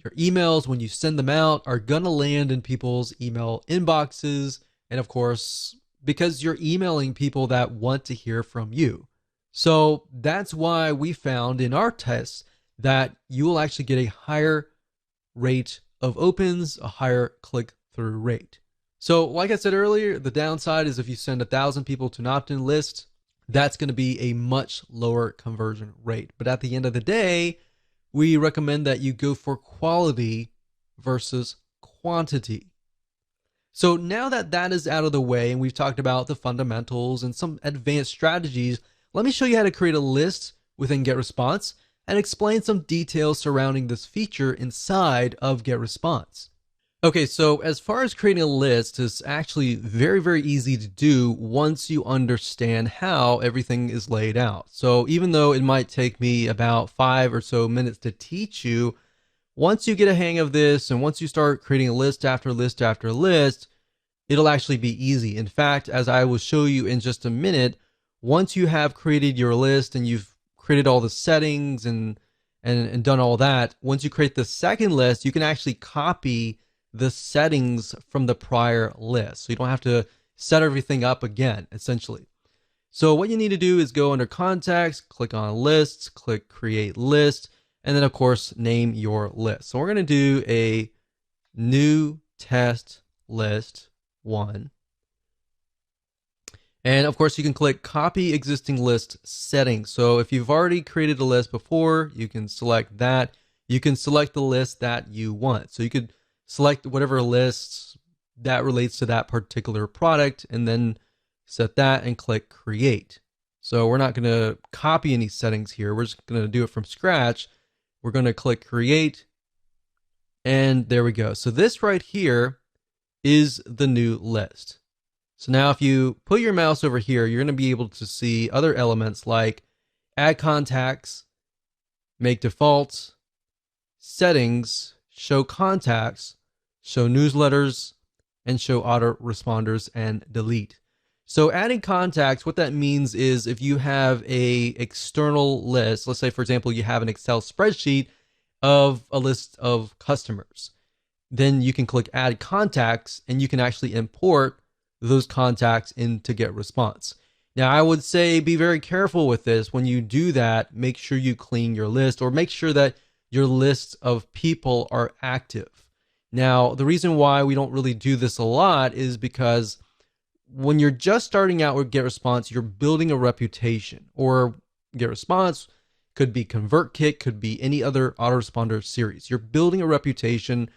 [SPEAKER 1] Your emails, when you send them out, are going to land in people's email inboxes. And of course, because you're emailing people that want to hear from you. So that's why we found in our tests that you will actually get a higher rate of opens, a higher click-through rate. So like I said earlier, the downside is if you send 1,000 people to an opt-in list, that's going to be a much lower conversion rate. But at the end of the day, we recommend that you go for quality versus quantity. So now that that is out of the way and we've talked about the fundamentals and some advanced strategies, let me show you how to create a list within Getresponse and explain some details surrounding this feature inside of Getresponse. Okay, so as far as creating a list, is actually very, very easy to do once you understand how everything is laid out. So even though it might take me about 5 or so minutes to teach you, once you get a hang of this and once you start creating a list after list after list, it'll actually be easy. In fact, as I will show you in just a minute, once you have created your list and you've created all the settings and done all that, once you create the second list, you can actually copy the settings from the prior list. So you don't have to set everything up again, essentially. So what you need to do is go under Contacts, click on Lists, click Create List, and then of course, name your list. So we're going to do a new test list 1. And of course, you can click Copy Existing List Settings. So if you've already created a list before, you can select that. You can select the list that you want. So you could select whatever list that relates to that particular product and then set that and click Create. So we're not going to copy any settings here. We're just going to do it from scratch. We're going to click Create. And there we go. So this right here is the new list. So now if you put your mouse over here, you're going to be able to see other elements like add contacts, make defaults, settings, show contacts, show newsletters, and show autoresponders and delete. So adding contacts, what that means is if you have a external list, let's say for example, you have an Excel spreadsheet of a list of customers, then you can click add contacts and you can actually import those contacts into Getresponse. Now, I would say be very careful with this. When you do that, make sure you clean your list or make sure that your lists of people are active. Now, the reason why we don't really do this a lot is because when you're just starting out with Getresponse, you're building a reputation, or Getresponse could be ConvertKit, could be any other autoresponder series. You're building a reputation.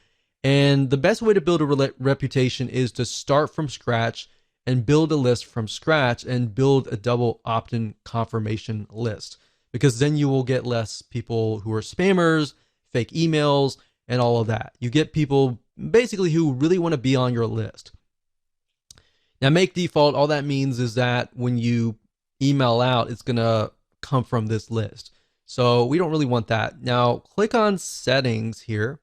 [SPEAKER 1] And the best way to build a reputation is to start from scratch and build a list from scratch and build a double opt-in confirmation list, because then you will get less people who are spammers, fake emails, and all of that. You get people basically who really want to be on your list. Now, make default, all that means is that when you email out, it's going to come from this list. So we don't really want that. Now, click on Settings here.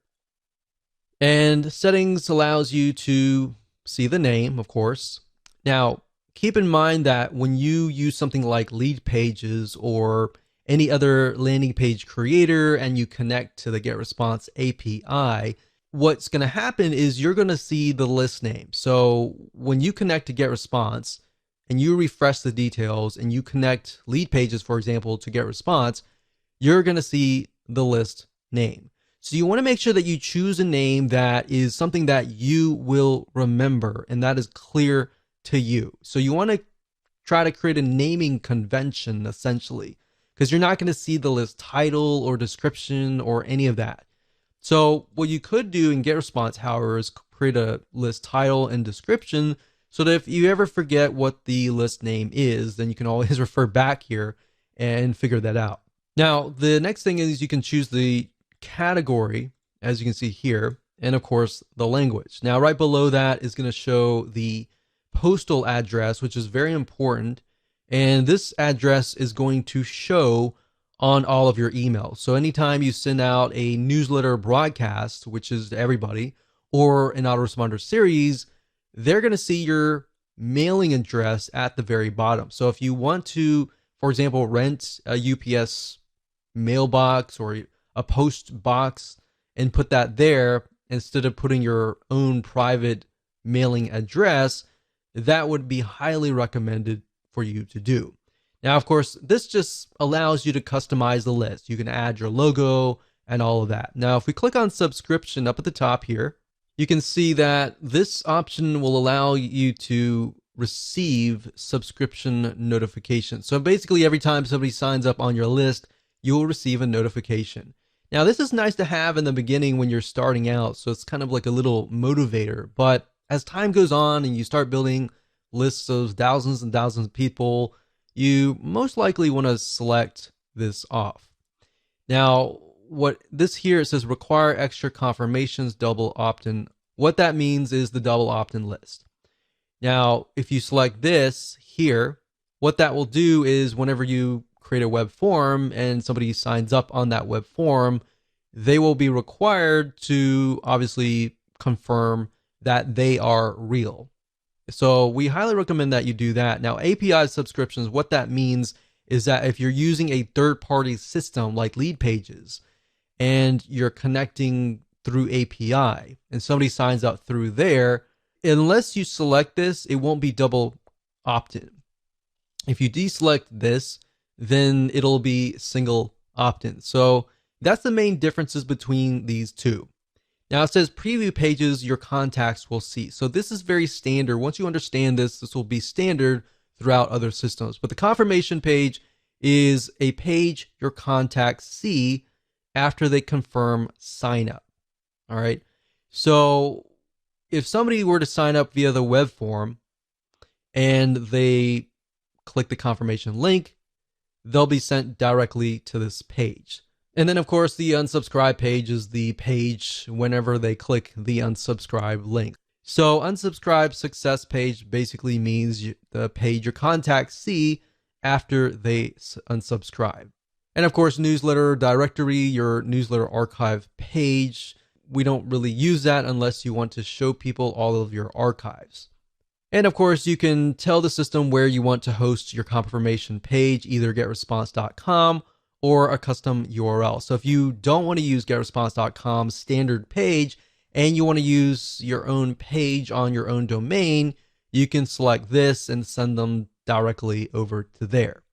[SPEAKER 1] And settings allows you to see the name, of course. Now, keep in mind that when you use something like Lead Pages or any other landing page creator and you connect to the Getresponse API, what's going to happen is you're going to see the list name. So when you connect to Getresponse and you refresh the details and you connect Lead Pages, for example, to Getresponse, you're going to see the list name. So you want to make sure that you choose a name that is something that you will remember and that is clear to you. So you want to try to create a naming convention, essentially, because you're not going to see the list title or description or any of that. So what you could do in Getresponse, however, is create a list title and description so that if you ever forget what the list name is, then you can always refer back here and figure that out. Now, the next thing is you can choose the category, as you can see here, and of course the language. Now, right below that is going to show the postal address, which is very important, and this address is going to show on all of your emails. So anytime you send out a newsletter broadcast, which is to everybody, or an autoresponder series, they're going to see your mailing address at the very bottom. So if you want to, for example, rent a UPS mailbox or a post box and put that there instead of putting your own private mailing address, that would be highly recommended for you to do. Now, of course, this just allows you to customize the list. You can add your logo and all of that. Now, if we click on subscription up at the top here, you can see that this option will allow you to receive subscription notifications. So basically, every time somebody signs up on your list, you will receive a notification. Now, this is nice to have in the beginning when you're starting out, so it's kind of like a little motivator. But as time goes on and you start building lists of thousands and thousands of people, you most likely want to select this off. Now, what this here, it says require extra confirmations, double opt-in. What that means is the double opt-in list. Now, if you select this here, what that will do is whenever you create a web form and somebody signs up on that web form, they will be required to obviously confirm that they are real. So we highly recommend that you do that. Now, API subscriptions, what that means is that if you're using a third-party system like Lead Pages and you're connecting through API and somebody signs up through there, unless you select this, it won't be double opt-in. If you deselect this, then it'll be single opt-in. So that's the main differences between these two. Now it says preview pages your contacts will see. So this is very standard. Once you understand this, this will be standard throughout other systems. But the confirmation page is a page your contacts see after they confirm sign up. All right. So if somebody were to sign up via the web form and they click the confirmation link, they'll be sent directly to this page. And then, of course, the unsubscribe page is the page whenever they click the unsubscribe link. So unsubscribe success page basically means the page your contacts see after they unsubscribe. And of course, newsletter directory, your newsletter archive page. We don't really use that unless you want to show people all of your archives. And of course, you can tell the system where you want to host your confirmation page, either getresponse.com or a custom URL. So if you don't want to use getresponse.com's standard page and you want to use your own page on your own domain, you can select this and send them directly over to there.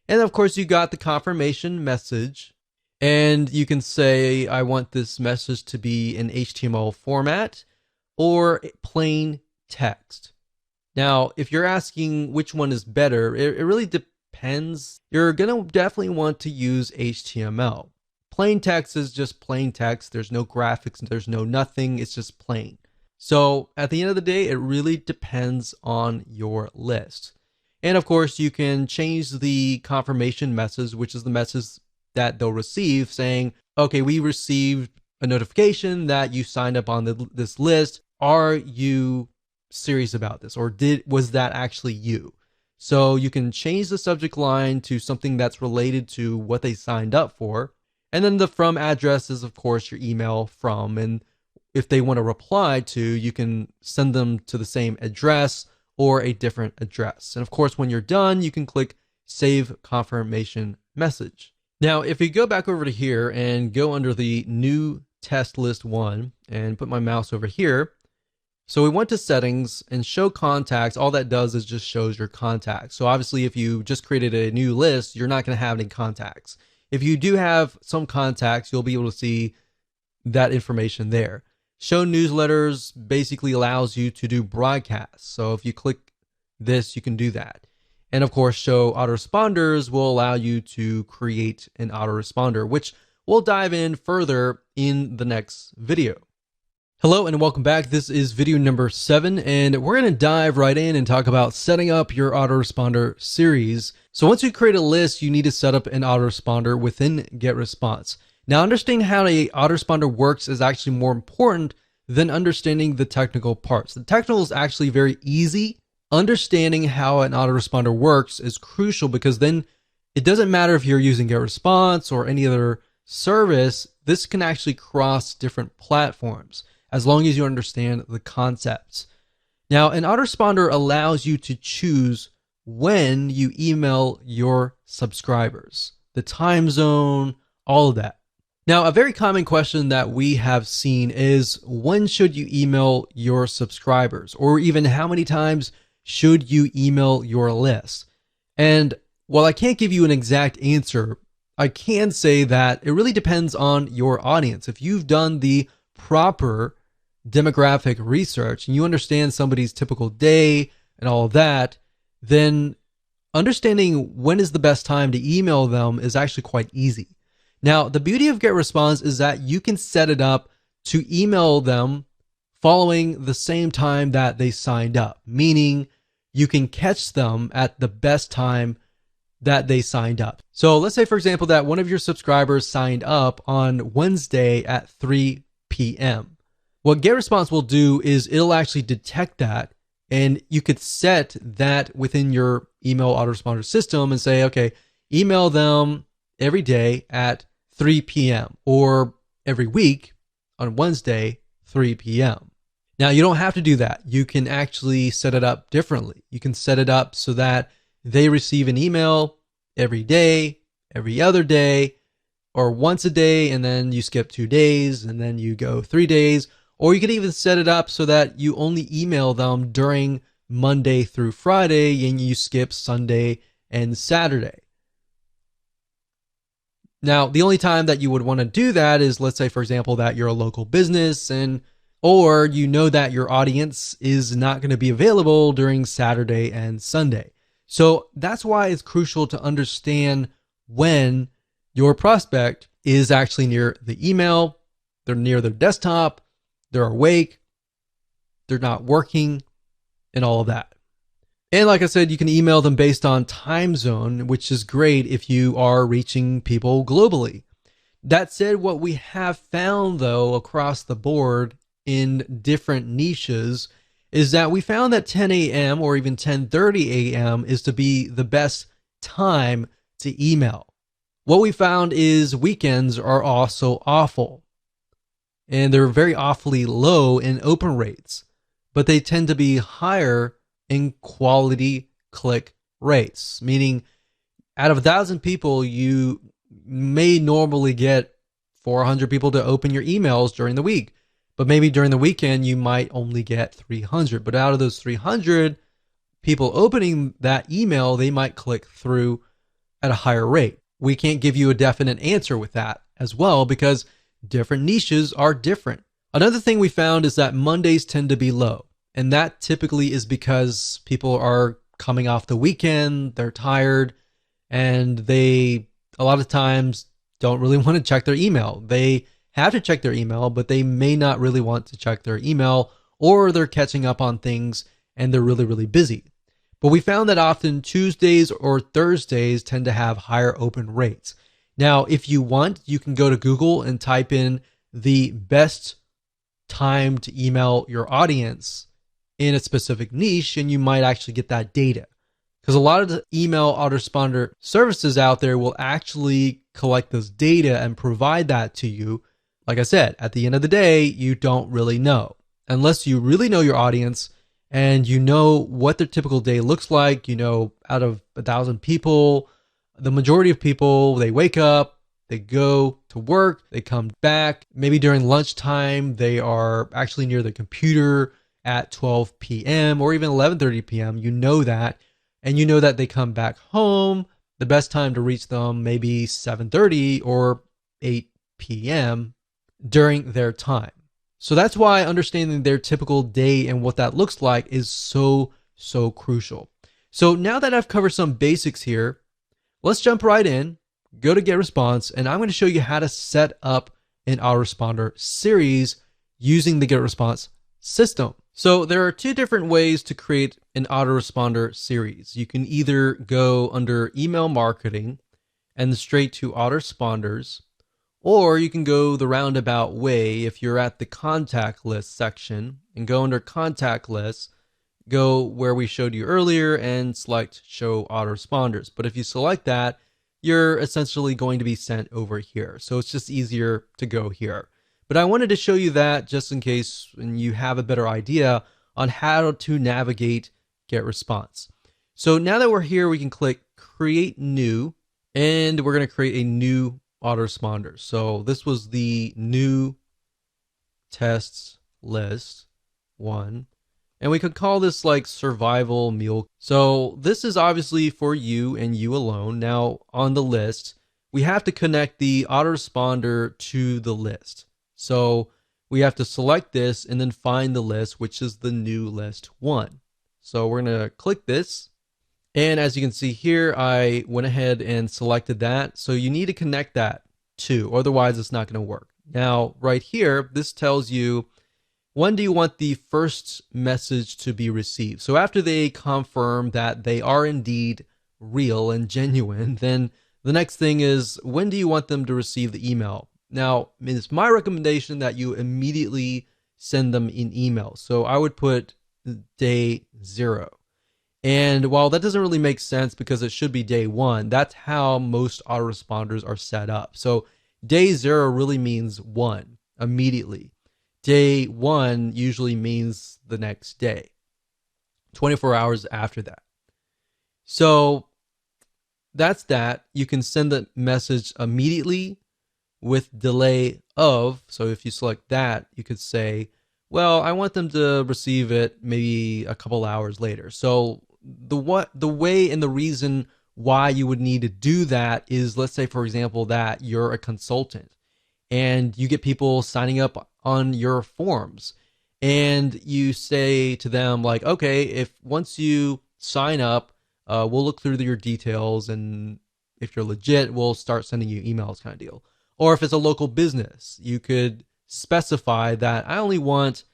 [SPEAKER 1] And of course, you got the confirmation message, and you can say, I want this message to be in HTML format or plain text. Now, if you're asking which one is better, it really depends. You're going to definitely want to use HTML. Plain text is just plain text. There's no graphics, there's no nothing. It's just plain. So at the end of the day, it really depends on your list. And of course, you can change the confirmation message, which is the message that they'll receive saying, okay, we received a notification that you signed up on this list. Are you serious about this? Or was that actually you? So you can change the subject line to something that's related to what they signed up for. And then the from address is, of course, your email from. And if they want to reply to, you can send them to the same address or a different address. And of course, when you're done, you can click Save Confirmation Message. Now, if we go back over to here and go under the new test list 1 and put my mouse over here, so we went to settings and show contacts. All that does is just shows your contacts. So obviously, if you just created a new list, you're not going to have any contacts. If you do have some contacts, you'll be able to see that information there. Show newsletters basically allows you to do broadcasts. So if you click this, you can do that. And of course, show autoresponders will allow you to create an autoresponder, which we'll dive in further in the next video. Hello and welcome back. This is video number 7, and we're going to dive right in and talk about setting up your autoresponder series. So once you create a list, you need to set up an autoresponder within Getresponse. Now, understanding how an autoresponder works is actually more important than understanding the technical parts. The technical is actually very easy. Understanding how an autoresponder works is crucial, because then it doesn't matter if you're using Getresponse or any other service, this can actually cross different platforms. as long as you understand the concepts. Now, an autoresponder allows you to choose when you email your subscribers, the time zone, all of that. Now, a very common question that we have seen is, when should you email your subscribers? Or even how many times should you email your list? And while I can't give you an exact answer, I can say that it really depends on your audience. If you've done the proper demographic research and you understand somebody's typical day and all of that, then understanding when is the best time to email them is actually quite easy. Now, the beauty of Getresponse is that you can set it up to email them following the same time that they signed up, meaning you can catch them at the best time that they signed up. So let's say, for example, that one of your subscribers signed up on Wednesday at 3 p.m. What Getresponse will do is it'll actually detect that, and you could set that within your email autoresponder system and say, okay, email them every day at 3 p.m. or every week on Wednesday, 3 p.m. Now, you don't have to do that. You can actually set it up differently. You can set it up so that they receive an email every day, every other day, or once a day, and then you skip 2 days, and then you go 3 days. Or you could even set it up so that you only email them during Monday through Friday, and you skip Sunday and Saturday. Now, the only time that you would want to do that is, let's say, for example, that you're a local business or you know that your audience is not going to be available during Saturday and Sunday. So that's why it's crucial to understand when your prospect is actually near the email, they're near their desktop, they're awake, they're not working, and all of that. And like I said, you can email them based on time zone, which is great if you are reaching people globally. That said, what we have found though across the board in different niches is that we found that 10 a.m. or even 10:30 a.m. is to be the best time to email. What we found is weekends are also awful, and they're very awfully low in open rates, but they tend to be higher in quality click rates, meaning out of 1,000 people, you may normally get 400 people to open your emails during the week. But maybe during the weekend, you might only get 300. But out of those 300 people opening that email, they might click through at a higher rate. We can't give you a definite answer with that as well because different niches are different. Another thing we found is that Mondays tend to be low. And that typically is because people are coming off the weekend, they're tired, and they a lot of times don't really want to check their email. They have to check their email, but they may not really want to check their email, or they're catching up on things and they're really, really busy. But we found that often Tuesdays or Thursdays tend to have higher open rates. Now, if you want, you can go to Google and type in the best time to email your audience in a specific niche, and you might actually get that data. Because a lot of the email autoresponder services out there will actually collect this data and provide that to you. Like I said, at the end of the day, you don't really know. Unless you really know your audience and you know what their typical day looks like. You know, out of 1,000 people, the majority of people, they wake up, they go to work, they come back. Maybe during lunchtime, they are actually near the computer at 12 p.m. or even 11:30 p.m. You know that. And you know that they come back home. The best time to reach them maybe 7:30 or 8 p.m. during their time. So that's why understanding their typical day and what that looks like is so crucial. So now that I've covered some basics here, let's jump right in, go to Getresponse, and I'm going to show you how to set up an autoresponder series using the Getresponse system. So there are two different ways to create an autoresponder series. You can either go under email marketing and straight to autoresponders, or you can go the roundabout way if you're at the contact list section and go under contact lists, go where we showed you earlier and select show autoresponders. But if you select that, you're essentially going to be sent over here. So it's just easier to go here. But I wanted to show you that just in case and you have a better idea on how to navigate Getresponse. So now that we're here, we can click Create New, and we're going to create a new autoresponder. So this was the new tests list 1. And we could call this like survival meal. So this is obviously for you and you alone. Now on the list, we have to connect the autoresponder to the list. So we have to select this and then find the list, which is the new list 1. So we're going to click this. And as you can see here, I went ahead and selected that. So you need to connect that too, otherwise it's not going to work. Now right here, this tells you when do you want the first message to be received. So after they confirm that they are indeed real and genuine, then the next thing is when do you want them to receive the email. Now, it's my recommendation that you immediately send them in email. So I would put day 0. And while that doesn't really make sense because it should be day 1, that's how most autoresponders are set up. So day 0 really means 1, immediately. Day 1 usually means the next day, 24 hours after that. So that's that. You can send the message immediately with delay of. So if you select that, you could say, well, I want them to receive it maybe a couple hours later. So the way and the reason why you would need to do that is, let's say, for example, that you're a consultant and you get people signing up on your forms and you say to them like, okay, if once you sign up, we'll look through your details, and if you're legit, we'll start sending you emails, kind of deal. Or if it's a local business, you could specify that I only want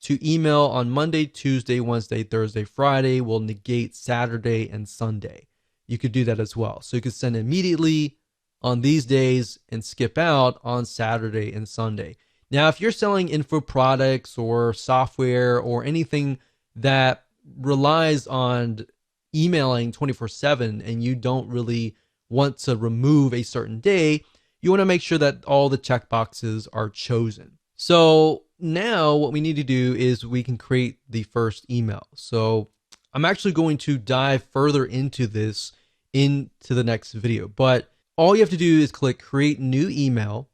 [SPEAKER 1] to email on Monday, Tuesday, Wednesday, Thursday, Friday. We'll negate Saturday and Sunday. You could do that as well. So you could send immediately on these days and skip out on Saturday and Sunday. Now, if you're selling info products or software or anything that relies on emailing 24/7 and you don't really want to remove a certain day, you want to make sure that all the checkboxes are chosen. So now what we need to do is we can create the first email. So I'm actually going to dive further into this into the next video, but all you have to do is click create new email,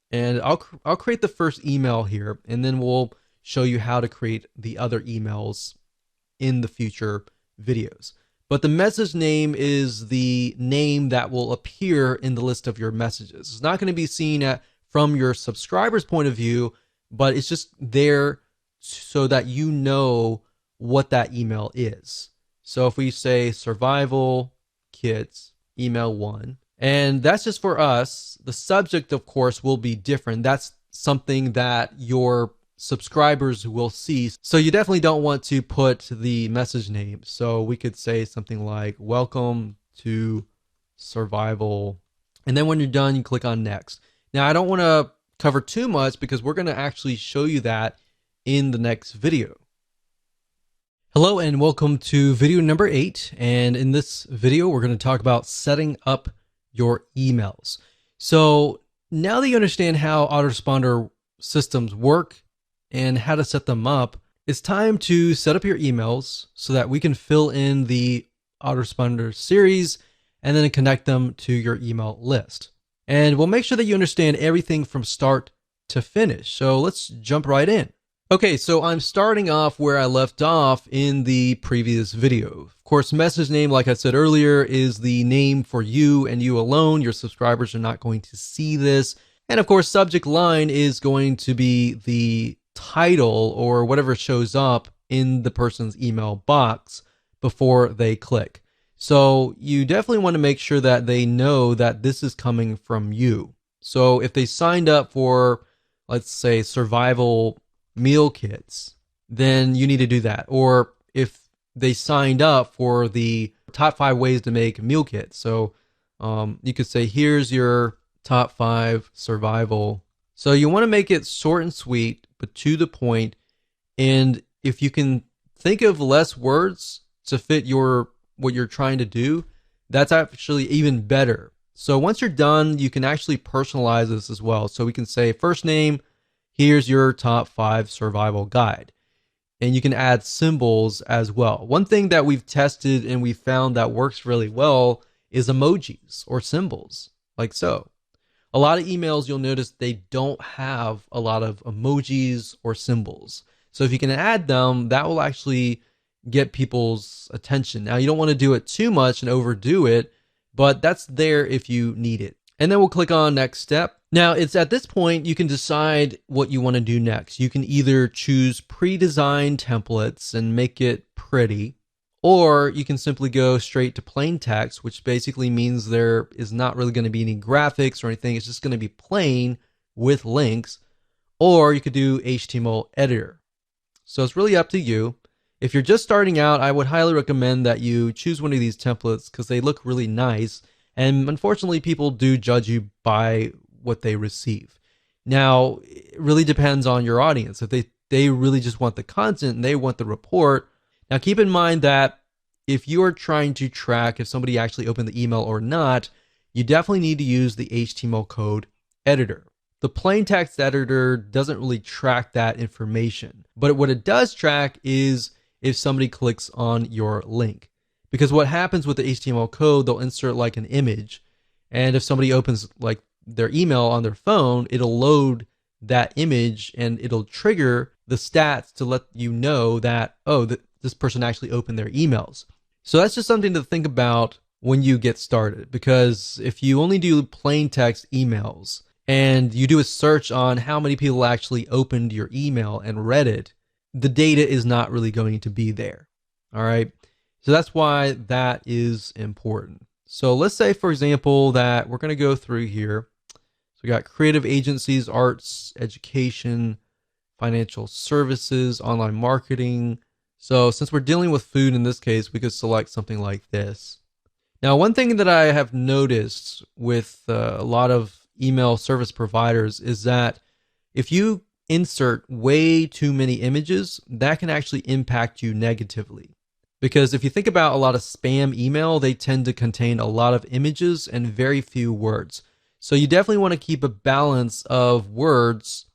[SPEAKER 1] and I'll create the first email here, and then we'll show you how to create the other emails in the future videos. But the message name is the name that will appear in the list of your messages. It's not going to be seen from your subscriber's point of view, but it's just there so that you know what that email is. So if we say survival kits email 1, and that's just for us, the subject, of course, will be different. That's something that your subscribers will see. So you definitely don't want to put the message name. So we could say something like welcome to survival. And then when you're done, you click on next. Now, I don't want to cover too much because we're going to actually show you that in the next video. Hello and welcome to video number 8. And in this video, we're going to talk about setting up your emails. So now that you understand how autoresponder systems work and how to set them up, it's time to set up your emails so that we can fill in the autoresponder series and then connect them to your email list. And we'll make sure that you understand everything from start to finish. So let's jump right in. Okay, so I'm starting off where I left off in the previous video. Of course, message name, like I said earlier, is the name for you and you alone. Your subscribers are not going to see this. And of course, subject line is going to be the title or whatever shows up in the person's email box before they click. So you definitely want to make sure that they know that this is coming from you. So if they signed up for, let's say, survival meal kits, then you need to do that. Or if they signed up for the top 5 ways to make meal kits, so you could say, here's your top 5 survival. So you want to make it short and sweet, but to the point. And if you can think of less words to fit what you're trying to do, that's actually even better. So once you're done, you can actually personalize this as well. So we can say first name, here's your top 5 survival guide. And you can add symbols as well. One thing that we've tested and we found that works really well is emojis or symbols, like so. A lot of emails, you'll notice they don't have a lot of emojis or symbols. So if you can add them, that will actually get people's attention. Now, you don't want to do it too much and overdo it, but that's there if you need it. And then we'll click on next step. Now, it's at this point you can decide what you want to do next. You can either choose pre-designed templates and make it pretty, or you can simply go straight to plain text, which basically means there is not really going to be any graphics or anything. It's just going to be plain with links, or you could do HTML editor. So it's really up to you. If you're just starting out, I would highly recommend that you choose one of these templates because they look really nice. And unfortunately, people do judge you by what they receive. Now, it really depends on your audience. If they really just want the content and they want the report. Now, keep in mind that if you are trying to track if somebody actually opened the email or not, you definitely need to use the HTML code editor. The plain text editor doesn't really track that information, but what it does track is if somebody clicks on your link. Because what happens with the HTML code, they'll insert like an image, and if somebody opens like their email on their phone, it'll load that image and it'll trigger the stats to let you know that, oh, this person actually opened their emails. So that's just something to think about when you get started, because if you only do plain text emails and you do a search on how many people actually opened your email and read it, the data is not really going to be there. All right. So that's why that is important. So let's say, for example, that we're going to go through here. So we got creative agencies, arts, education, financial services, online marketing. So since we're dealing with food in this case, we could select something like this. Now, one thing that I have noticed with a lot of email service providers is that if you insert way too many images, that can actually impact you negatively. Because if you think about a lot of spam email, they tend to contain a lot of images and very few words. So you definitely want to keep a balance of words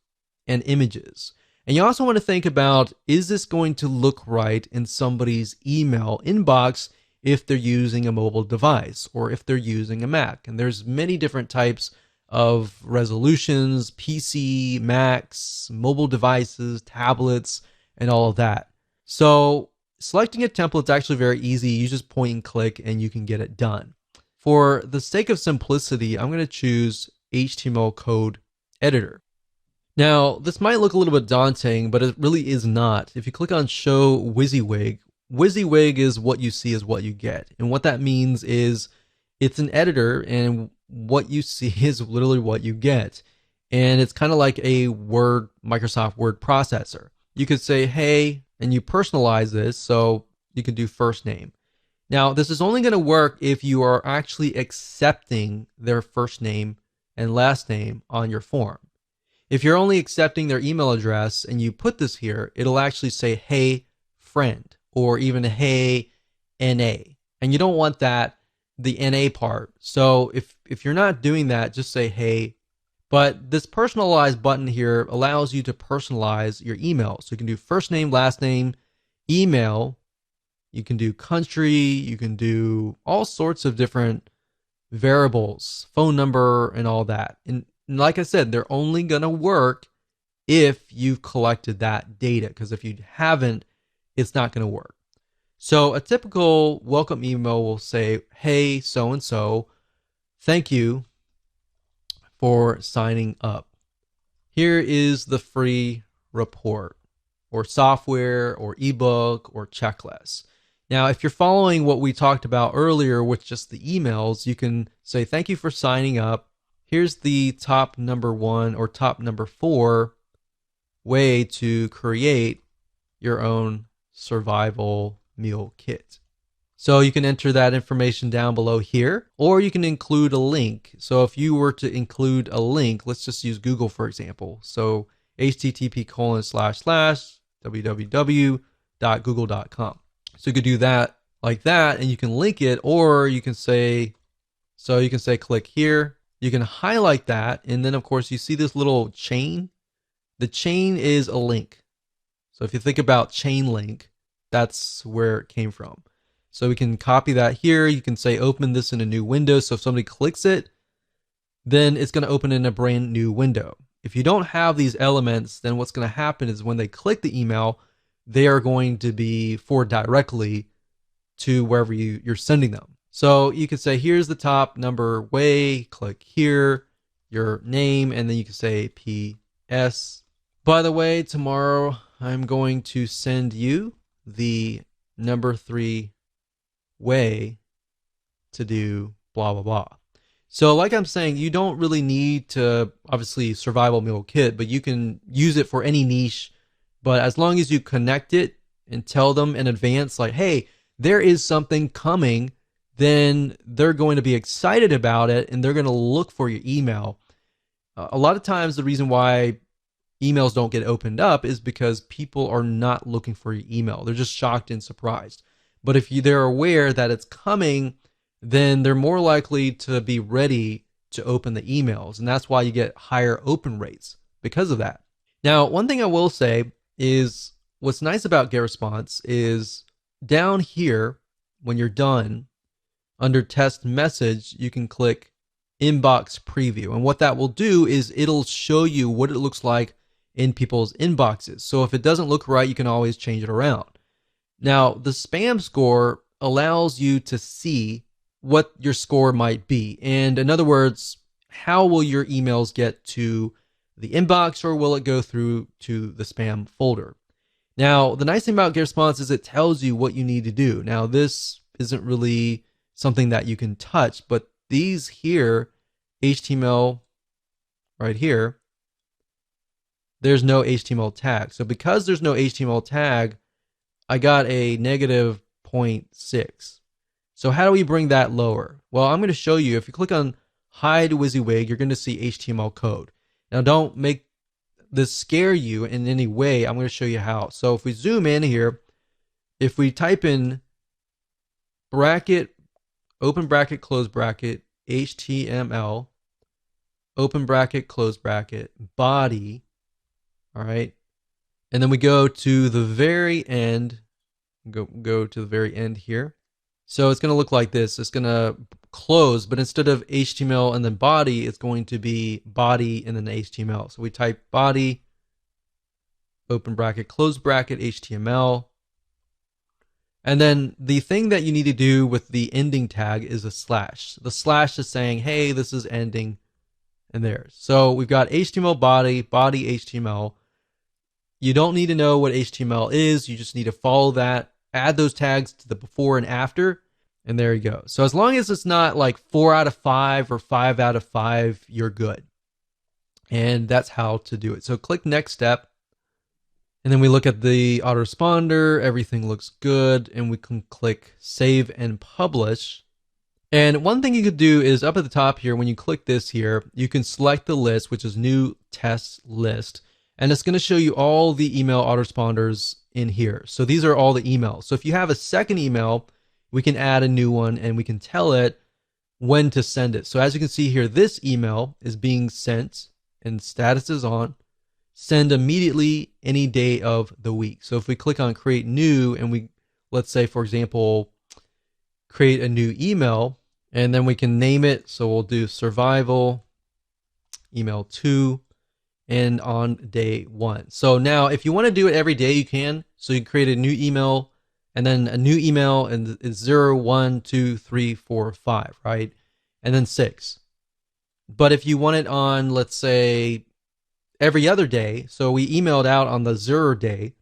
[SPEAKER 1] and images. And you also want to think about, is this going to look right in somebody's email inbox if they're using a mobile device or if they're using a Mac? And there's many different types of resolutions: PC, Macs, mobile devices, tablets, and all of that. So selecting a template is actually very easy. You just point and click and you can get it done. For the sake of simplicity, I'm going to choose HTML code editor. Now, this might look a little bit daunting, but it really is not. If you click on Show WYSIWYG, WYSIWYG is what you see is what you get. And what that means is it's an editor, and what you see is literally what you get. And it's kind of like a Microsoft Word processor. You could say, hey, and you personalize this, so you can do first name. Now, this is only going to work if you are actually accepting their first name and last name on your form. If you're only accepting their email address and you put this here, it'll actually say, hey, friend, or even hey, NA. And you don't want that, the NA part. So if you're not doing that, just say hey. But this personalized button here allows you to personalize your email. So you can do first name, last name, email. You can do country. You can do all sorts of different variables, phone number, and all that. And like I said, they're only going to work if you've collected that data, because if you haven't, it's not going to work. So a typical welcome email will say, hey, so-and-so, thank you for signing up. Here is the free report or software or ebook or checklist. Now, if you're following what we talked about earlier with just the emails, you can say, thank you for signing up. Here's the top number 1 or top number 4 way to create your own survival meal kit. So you can enter that information down below here, or you can include a link. So if you were to include a link, let's just use Google for example. So http://www.google.com. So you could do that like that, and you can link it, or you can say, click here. You can highlight that, and then of course you see this little chain. The chain is a link. So if you think about chain link, that's where it came from. So we can copy that here. You can say open this in a new window. So if somebody clicks it, then it's going to open in a brand new window. If you don't have these elements, then what's going to happen is when they click the email, they are going to be forwarded directly to wherever you're sending them. So you can say, here's the top number way, click here, your name, and then you can say PS. By the way, tomorrow I'm going to send you the number 3 way to do blah, blah, blah. So like I'm saying, you don't really need to, obviously, survival meal kit, but you can use it for any niche. But as long as you connect it and tell them in advance, like, hey, there is something coming, then they're going to be excited about it and they're going to look for your email. A lot of times the reason why emails don't get opened up is because people are not looking for your email. They're just shocked and surprised. But if they're aware that it's coming, then they're more likely to be ready to open the emails. And that's why you get higher open rates because of that. Now, one thing I will say is what's nice about Getresponse is down here, when you're done, under test message, you can click inbox preview. And what that will do is it'll show you what it looks like in people's inboxes. So if it doesn't look right, you can always change it around. Now, the spam score allows you to see what your score might be. And in other words, how will your emails get to the inbox, or will it go through to the spam folder? Now, the nice thing about Getresponse is it tells you what you need to do. Now, this isn't really something that you can touch, but these here, HTML right here, there's no HTML tag. So because there's no HTML tag, I got a negative 0.6. So how do we bring that lower? Well, I'm going to show you. If you click on hide WYSIWYG, you're going to see HTML code. Now, don't make this scare you in any way. I'm going to show you how. So if we zoom in here, if we type in bracket, open bracket, close bracket, HTML, open bracket, close bracket, body, all right, and then we go to the very end, go to the very end here. So it's going to look like this. It's going to close, but instead of HTML and then body, it's going to be body and then HTML. So we type body, open bracket, close bracket, HTML. And then the thing that you need to do with the ending tag is a slash. The slash is saying, hey, this is ending, and there. So we've got HTML body, body HTML. You don't need to know what HTML is. You just need to follow that. Add those tags to the before and after, and there you go. So as long as it's not like 4 out of 5 or 5 out of 5, you're good. And that's how to do it. So click next step, and then we look at the autoresponder. Everything looks good, and we can click save and publish. And one thing you could do is up at the top here, when you click this here, you can select the list, which is new test list. And it's going to show you all the email autoresponders in here. So these are all the emails. So if you have a second email, we can add a new one and we can tell it when to send it. So as you can see here, this email is being sent and status is on. Send immediately any day of the week. So if we click on create new and we, let's say, for example, create a new email, and then we can name it. So we'll do survival email 2. And on day 1. So now if you want to do it every day, you can. So you create a new email and then a new email, and it's 0, 1, 2, 3, 4, 5, right? And then 6. But if you want it on, let's say, every other day, so we emailed out on the 0 day,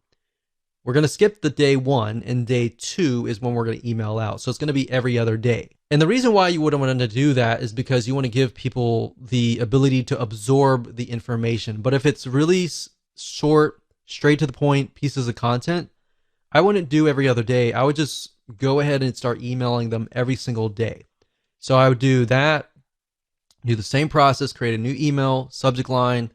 [SPEAKER 1] we're going to skip the day 1, and day 2 is when we're going to email out. So it's going to be every other day. And the reason why you wouldn't want to do that is because you want to give people the ability to absorb the information. But if it's really short, straight to the point pieces of content, I wouldn't do every other day. I would just go ahead and start emailing them every single day. So I would do that, do the same process, create a new email, subject line,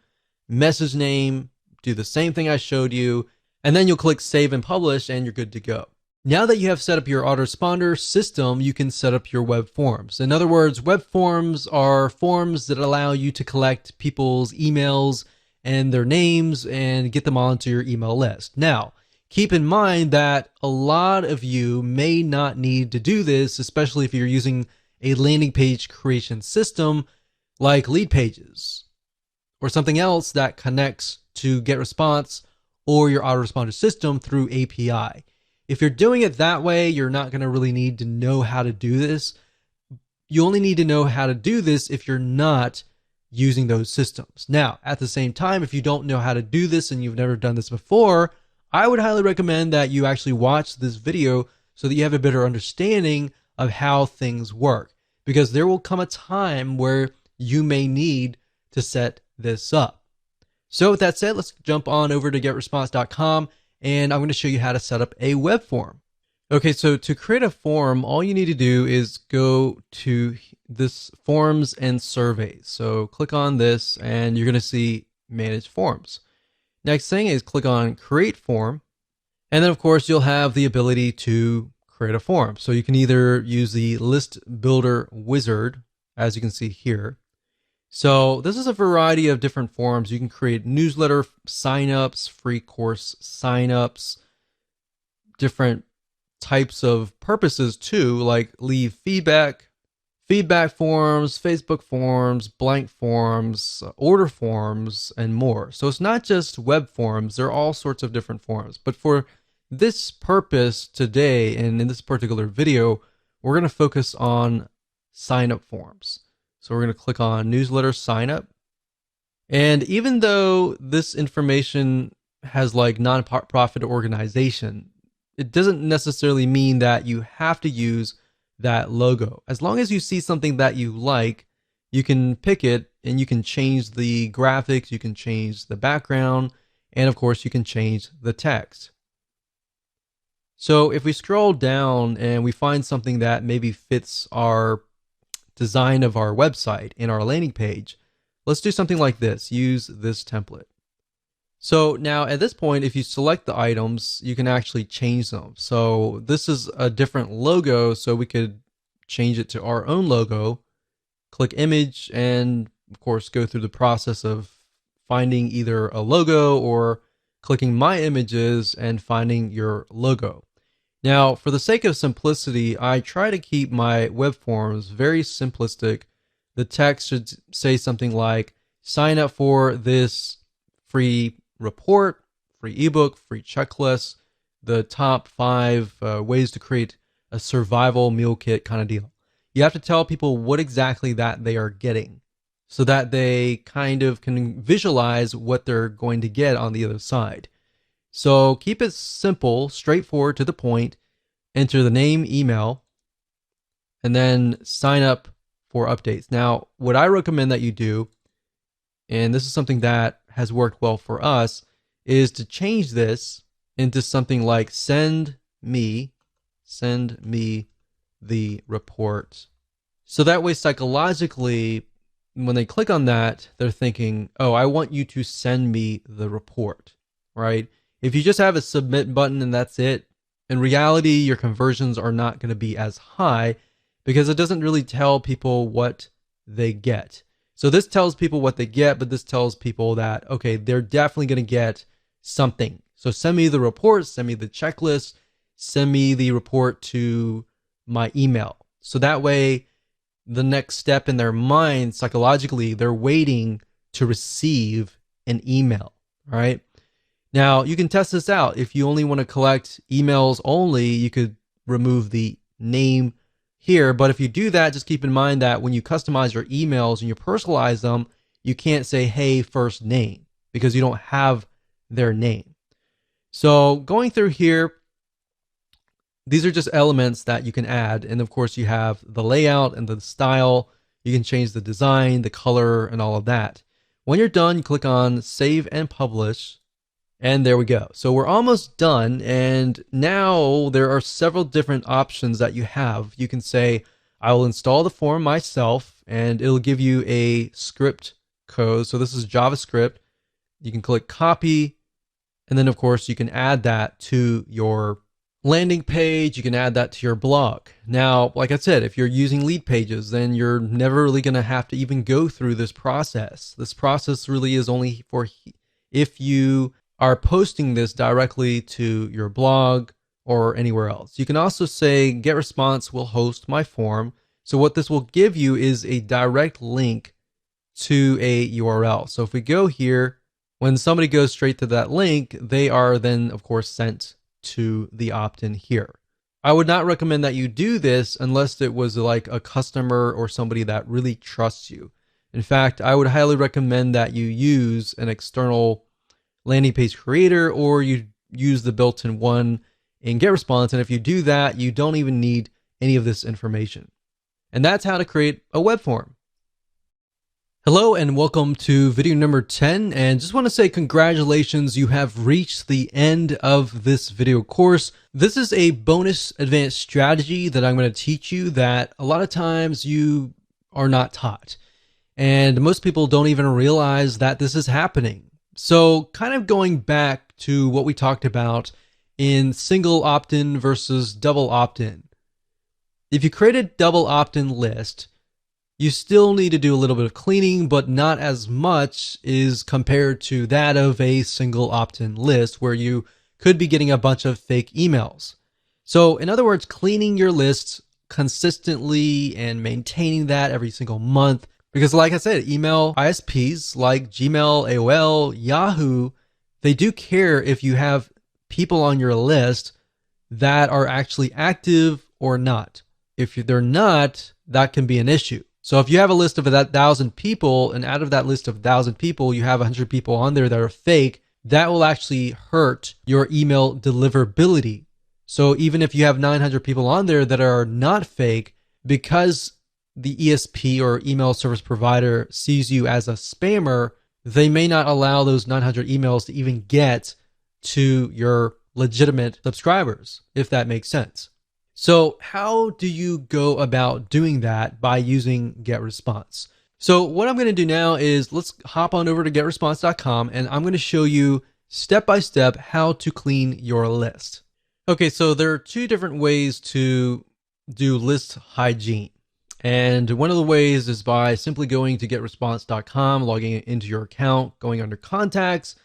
[SPEAKER 1] message name, do the same thing I showed you, and then you'll click save and publish and you're good to go. Now that you have set up your autoresponder system, you can set up your web forms. In other words, web forms are forms that allow you to collect people's emails and their names and get them onto your email list. Now, keep in mind that a lot of you may not need to do this, especially if you're using a landing page creation system like Lead Pages or something else that connects to Getresponse or your autoresponder system through API. If you're doing it that way, you're not going to really need to know how to do this. You only need to know how to do this if you're not using those systems. Now, at the same time, if you don't know how to do this and you've never done this before, I would highly recommend that you actually watch this video so that you have a better understanding of how things work, because there will come a time where you may need to set this up. So with that said, let's jump on over to getresponse.com, and I'm going to show you how to set up a web form. Okay, so to create a form, all you need to do is go to this forms and surveys. So click on this and you're going to see manage forms. Next thing is click on create form. And then of course you'll have the ability to create a form. So you can either use the list builder wizard, as you can see here. So this is a variety of different forms. You can create newsletter signups, free course signups, different types of purposes too, like leave feedback forms, Facebook forms, blank forms, order forms, and more. So it's not just web forms, there are all sorts of different forms. But for this purpose today, and in this particular video, we're going to focus on sign up forms. So we're going to click on newsletter sign up. And even though this information has like nonprofit organization, it doesn't necessarily mean that you have to use that logo. As long as you see something that you like, you can pick it and you can change the graphics, you can change the background, and of course you can change the text. So if we scroll down and we find something that maybe fits our design of our website in our landing page, let's do something like this. Use this template. So now at this point, if you select the items, you can actually change them. So this is a different logo, so we could change it to our own logo, click image, and of course go through the process of finding either a logo or clicking my images and finding your logo. Now, for the sake of simplicity, I try to keep my web forms very simplistic. The text should say something like, sign up for this free report, free ebook, free checklist, the top 5 ways to create a survival meal kit kind of deal. You have to tell people what exactly that they are getting so that they kind of can visualize what they're going to get on the other side. So keep it simple, straightforward, to the point. Enter the name, email, and then sign up for updates. Now, what I recommend that you do, and this is something that has worked well for us, is to change this into something like send me the report. So that way psychologically, when they click on that, they're thinking, oh, I want you to send me the report, right? If you just have a submit button and that's it, in reality, your conversions are not going to be as high because it doesn't really tell people what they get. So this tells people what they get, but this tells people that, okay, they're definitely going to get something. So send me the report, send me the checklist, send me the report to my email. So that way, the next step in their mind, psychologically, they're waiting to receive an email, all right? Now, you can test this out. If you only want to collect emails only, you could remove the name here. But if you do that, just keep in mind that when you customize your emails and you personalize them, you can't say, hey, first name, because you don't have their name. So going through here, these are just elements that you can add. And of course, you have the layout and the style. You can change the design, the color, and all of that. When you're done, you click on Save and Publish. And there we go. So we're almost done. And now there are several different options that you have. You can say, I will install the form myself, and it'll give you a script code. So this is JavaScript. You can click copy. And then, of course, you can add that to your landing page, you can add that to your blog. Now, like I said, if you're using lead pages, then you're never really going to have to even go through this process. This process really is only for if you are posting this directly to your blog or anywhere else. You can also say Getresponse will host my form. So what this will give you is a direct link to a URL. So if we go here, when somebody goes straight to that link, they are then, of course, sent to the opt-in here. I would not recommend that you do this unless it was like a customer or somebody that really trusts you. In fact, I would highly recommend that you use an external landing page creator or you use the built-in one in Getresponse. And if you do that, you don't even need any of this information. And that's how to create a web form. Hello and welcome to video number 10, and just want to say congratulations, you have reached the end of this video course. This is a bonus advanced strategy that I'm going to teach you that a lot of times you are not taught, and most people don't even realize that this is happening. So kind of going back to what we talked about in single opt-in versus double opt-in. If you create a double opt-in list, you still need to do a little bit of cleaning, but not as much is compared to that of a single opt-in list where you could be getting a bunch of fake emails. So in other words, cleaning your lists consistently and maintaining that every single month. Because like I said, email ISPs like Gmail, AOL, Yahoo, they do care if you have people on your list that are actually active or not. If they're not, that can be an issue. So if you have a list of 1,000 people, and out of that list of 1,000 people, you have 100 people on there that are fake, that will actually hurt your email deliverability. So even if you have 900 people on there that are not fake, because the ESP or email service provider sees you as a spammer, they may not allow those 900 emails to even get to your legitimate subscribers, if that makes sense. So how do you go about doing that by using Getresponse? So what I'm going to do now is let's hop on over to getresponse.com and I'm going to show you step by step how to clean your list. Okay, so there are two different ways to do list hygiene. And one of the ways is by simply going to getresponse.com, logging into your account, going under contacts,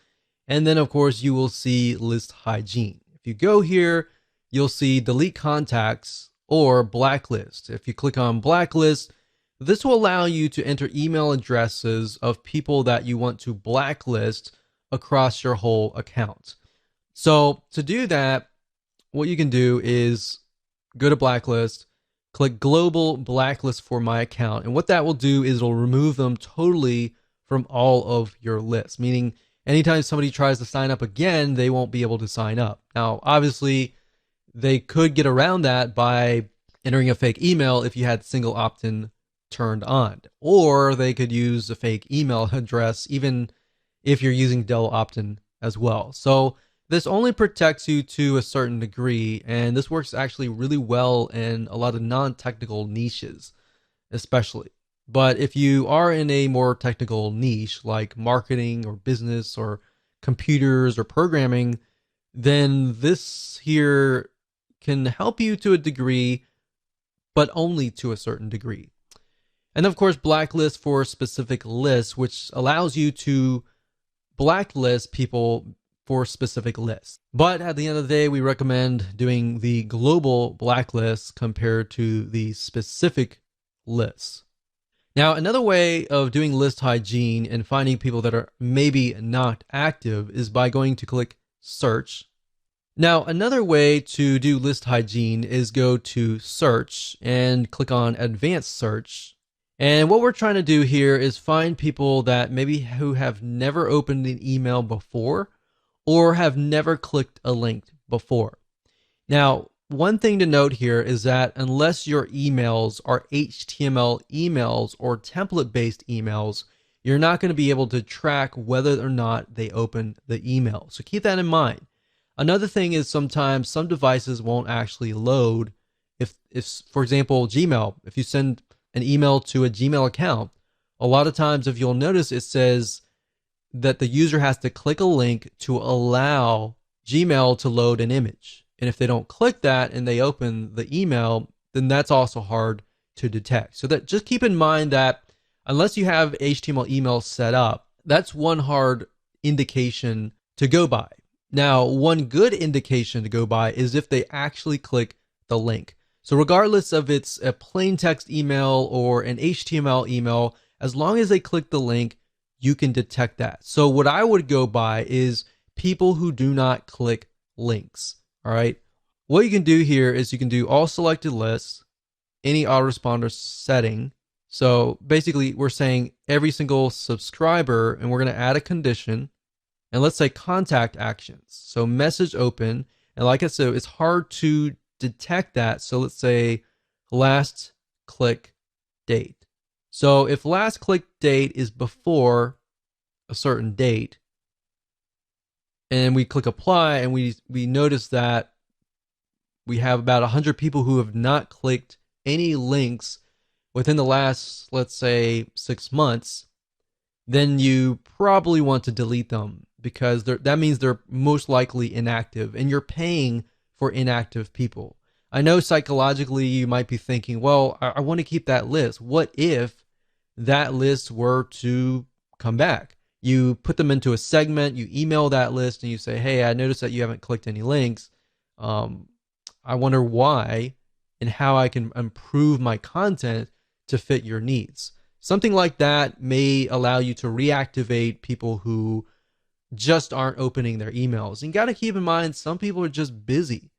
[SPEAKER 1] and then of course you will see list hygiene. If you go here, you'll see delete contacts or blacklist. If you click on blacklist, this will allow you to enter email addresses of people that you want to blacklist across your whole account. So to do that, what you can do is go to blacklist, click global blacklist for my account. And what that will do is it'll remove them totally from all of your lists, meaning anytime somebody tries to sign up again, they won't be able to sign up. Now, obviously, they could get around that by entering a fake email if you had single opt-in turned on, or they could use a fake email address even if you're using double opt-in as well. So this only protects you to a certain degree, and this works actually really well in a lot of non-technical niches, especially. But if you are in a more technical niche like marketing or business or computers or programming, then this here can help you to a degree, but only to a certain degree. And of course, blacklist for specific lists, which allows you to blacklist people for specific lists. But at the end of the day, we recommend doing the global blacklist compared to the specific lists. Now, another way of doing list hygiene and finding people that are maybe not active is by going to click search. Now, another way to do list hygiene is go to search and click on advanced search. And what we're trying to do here is find people that maybe who have never opened an email before or have never clicked a link before. Now, one thing to note here is that unless your emails are HTML emails or template-based emails, you're not going to be able to track whether or not they opened the email. So keep that in mind. Another thing is sometimes some devices won't actually load. If for example, Gmail, if you send an email to a Gmail account, a lot of times if you'll notice it says that the user has to click a link to allow Gmail to load an image. And if they don't click that and they open the email, then that's also hard to detect. So that just keep in mind that unless you have HTML email set up, that's one hard indication to go by. Now, one good indication to go by is if they actually click the link. So regardless of it's a plain text email or an HTML email, as long as they click the link, you can detect that. So what I would go by is people who do not click links. All right. What you can do here is you can do all selected lists, any autoresponder setting. So basically we're saying every single subscriber, and we're going to add a condition, and let's say contact actions. So message open. And like I said, it's hard to detect that. So let's say last click date. So if last click date is before a certain date, and we click apply, and we notice that we have about 100 people who have not clicked any links within the last, let's say, 6 months, then you probably want to delete them, because that means they're most likely inactive, and you're paying for inactive people. I know psychologically you might be thinking, well, I want to keep that list. What if that list were to come back? You put them into a segment, you email that list, and you say, hey, I noticed that you haven't clicked any links. I wonder why and how I can improve my content to fit your needs. Something like that may allow you to reactivate people who just aren't opening their emails. And you got to keep in mind, some people are just busy.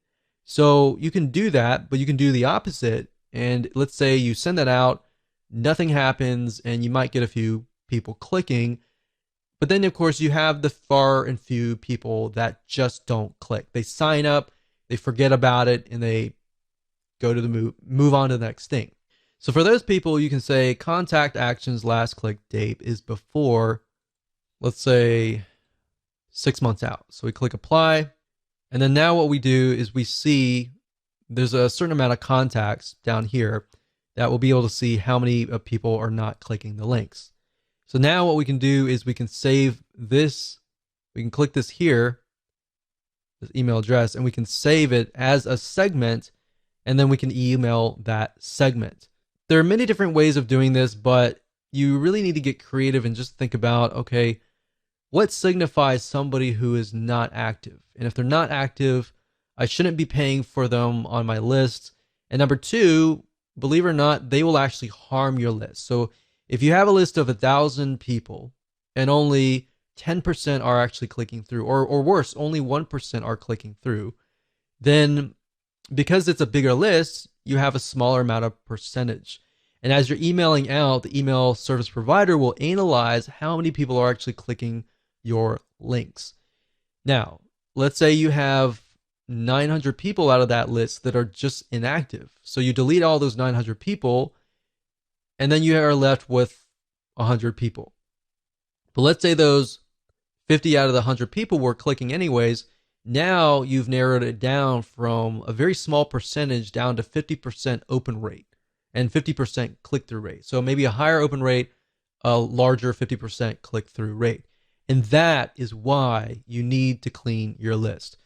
[SPEAKER 1] So you can do that, but you can do the opposite. And let's say you send that out, nothing happens, and you might get a few people clicking. But then, of course, you have the far and few people that just don't click. They sign up, they forget about it, and they go to the move on to the next thing. So for those people, you can say contact actions last click date is before, let's say, 6 months out. So we click apply. And then now what we do is we see there's a certain amount of contacts down here that will be able to see how many people are not clicking the links. So now what we can do is we can save this. We can click this here, this email address, and we can save it as a segment, and then we can email that segment. There are many different ways of doing this, but you really need to get creative and just think about, okay, what signifies somebody who is not active? And if they're not active, I shouldn't be paying for them on my list. And number two, believe it or not, they will actually harm your list. So if you have a list of 1,000 people and only 10% are actually clicking through, or worse, only 1% are clicking through, then because it's a bigger list, you have a smaller amount of percentage. And as you're emailing out, the email service provider will analyze how many people are actually clicking your links. Now, let's say you have 900 people out of that list that are just inactive. So you delete all those 900 people, and then you are left with 100 people. But let's say those 50 out of the 100 people were clicking anyways. Now you've narrowed it down from a very small percentage down to 50% open rate and 50% click-through rate. So maybe a higher open rate, a larger 50% click-through rate. And that is why you need to clean your list.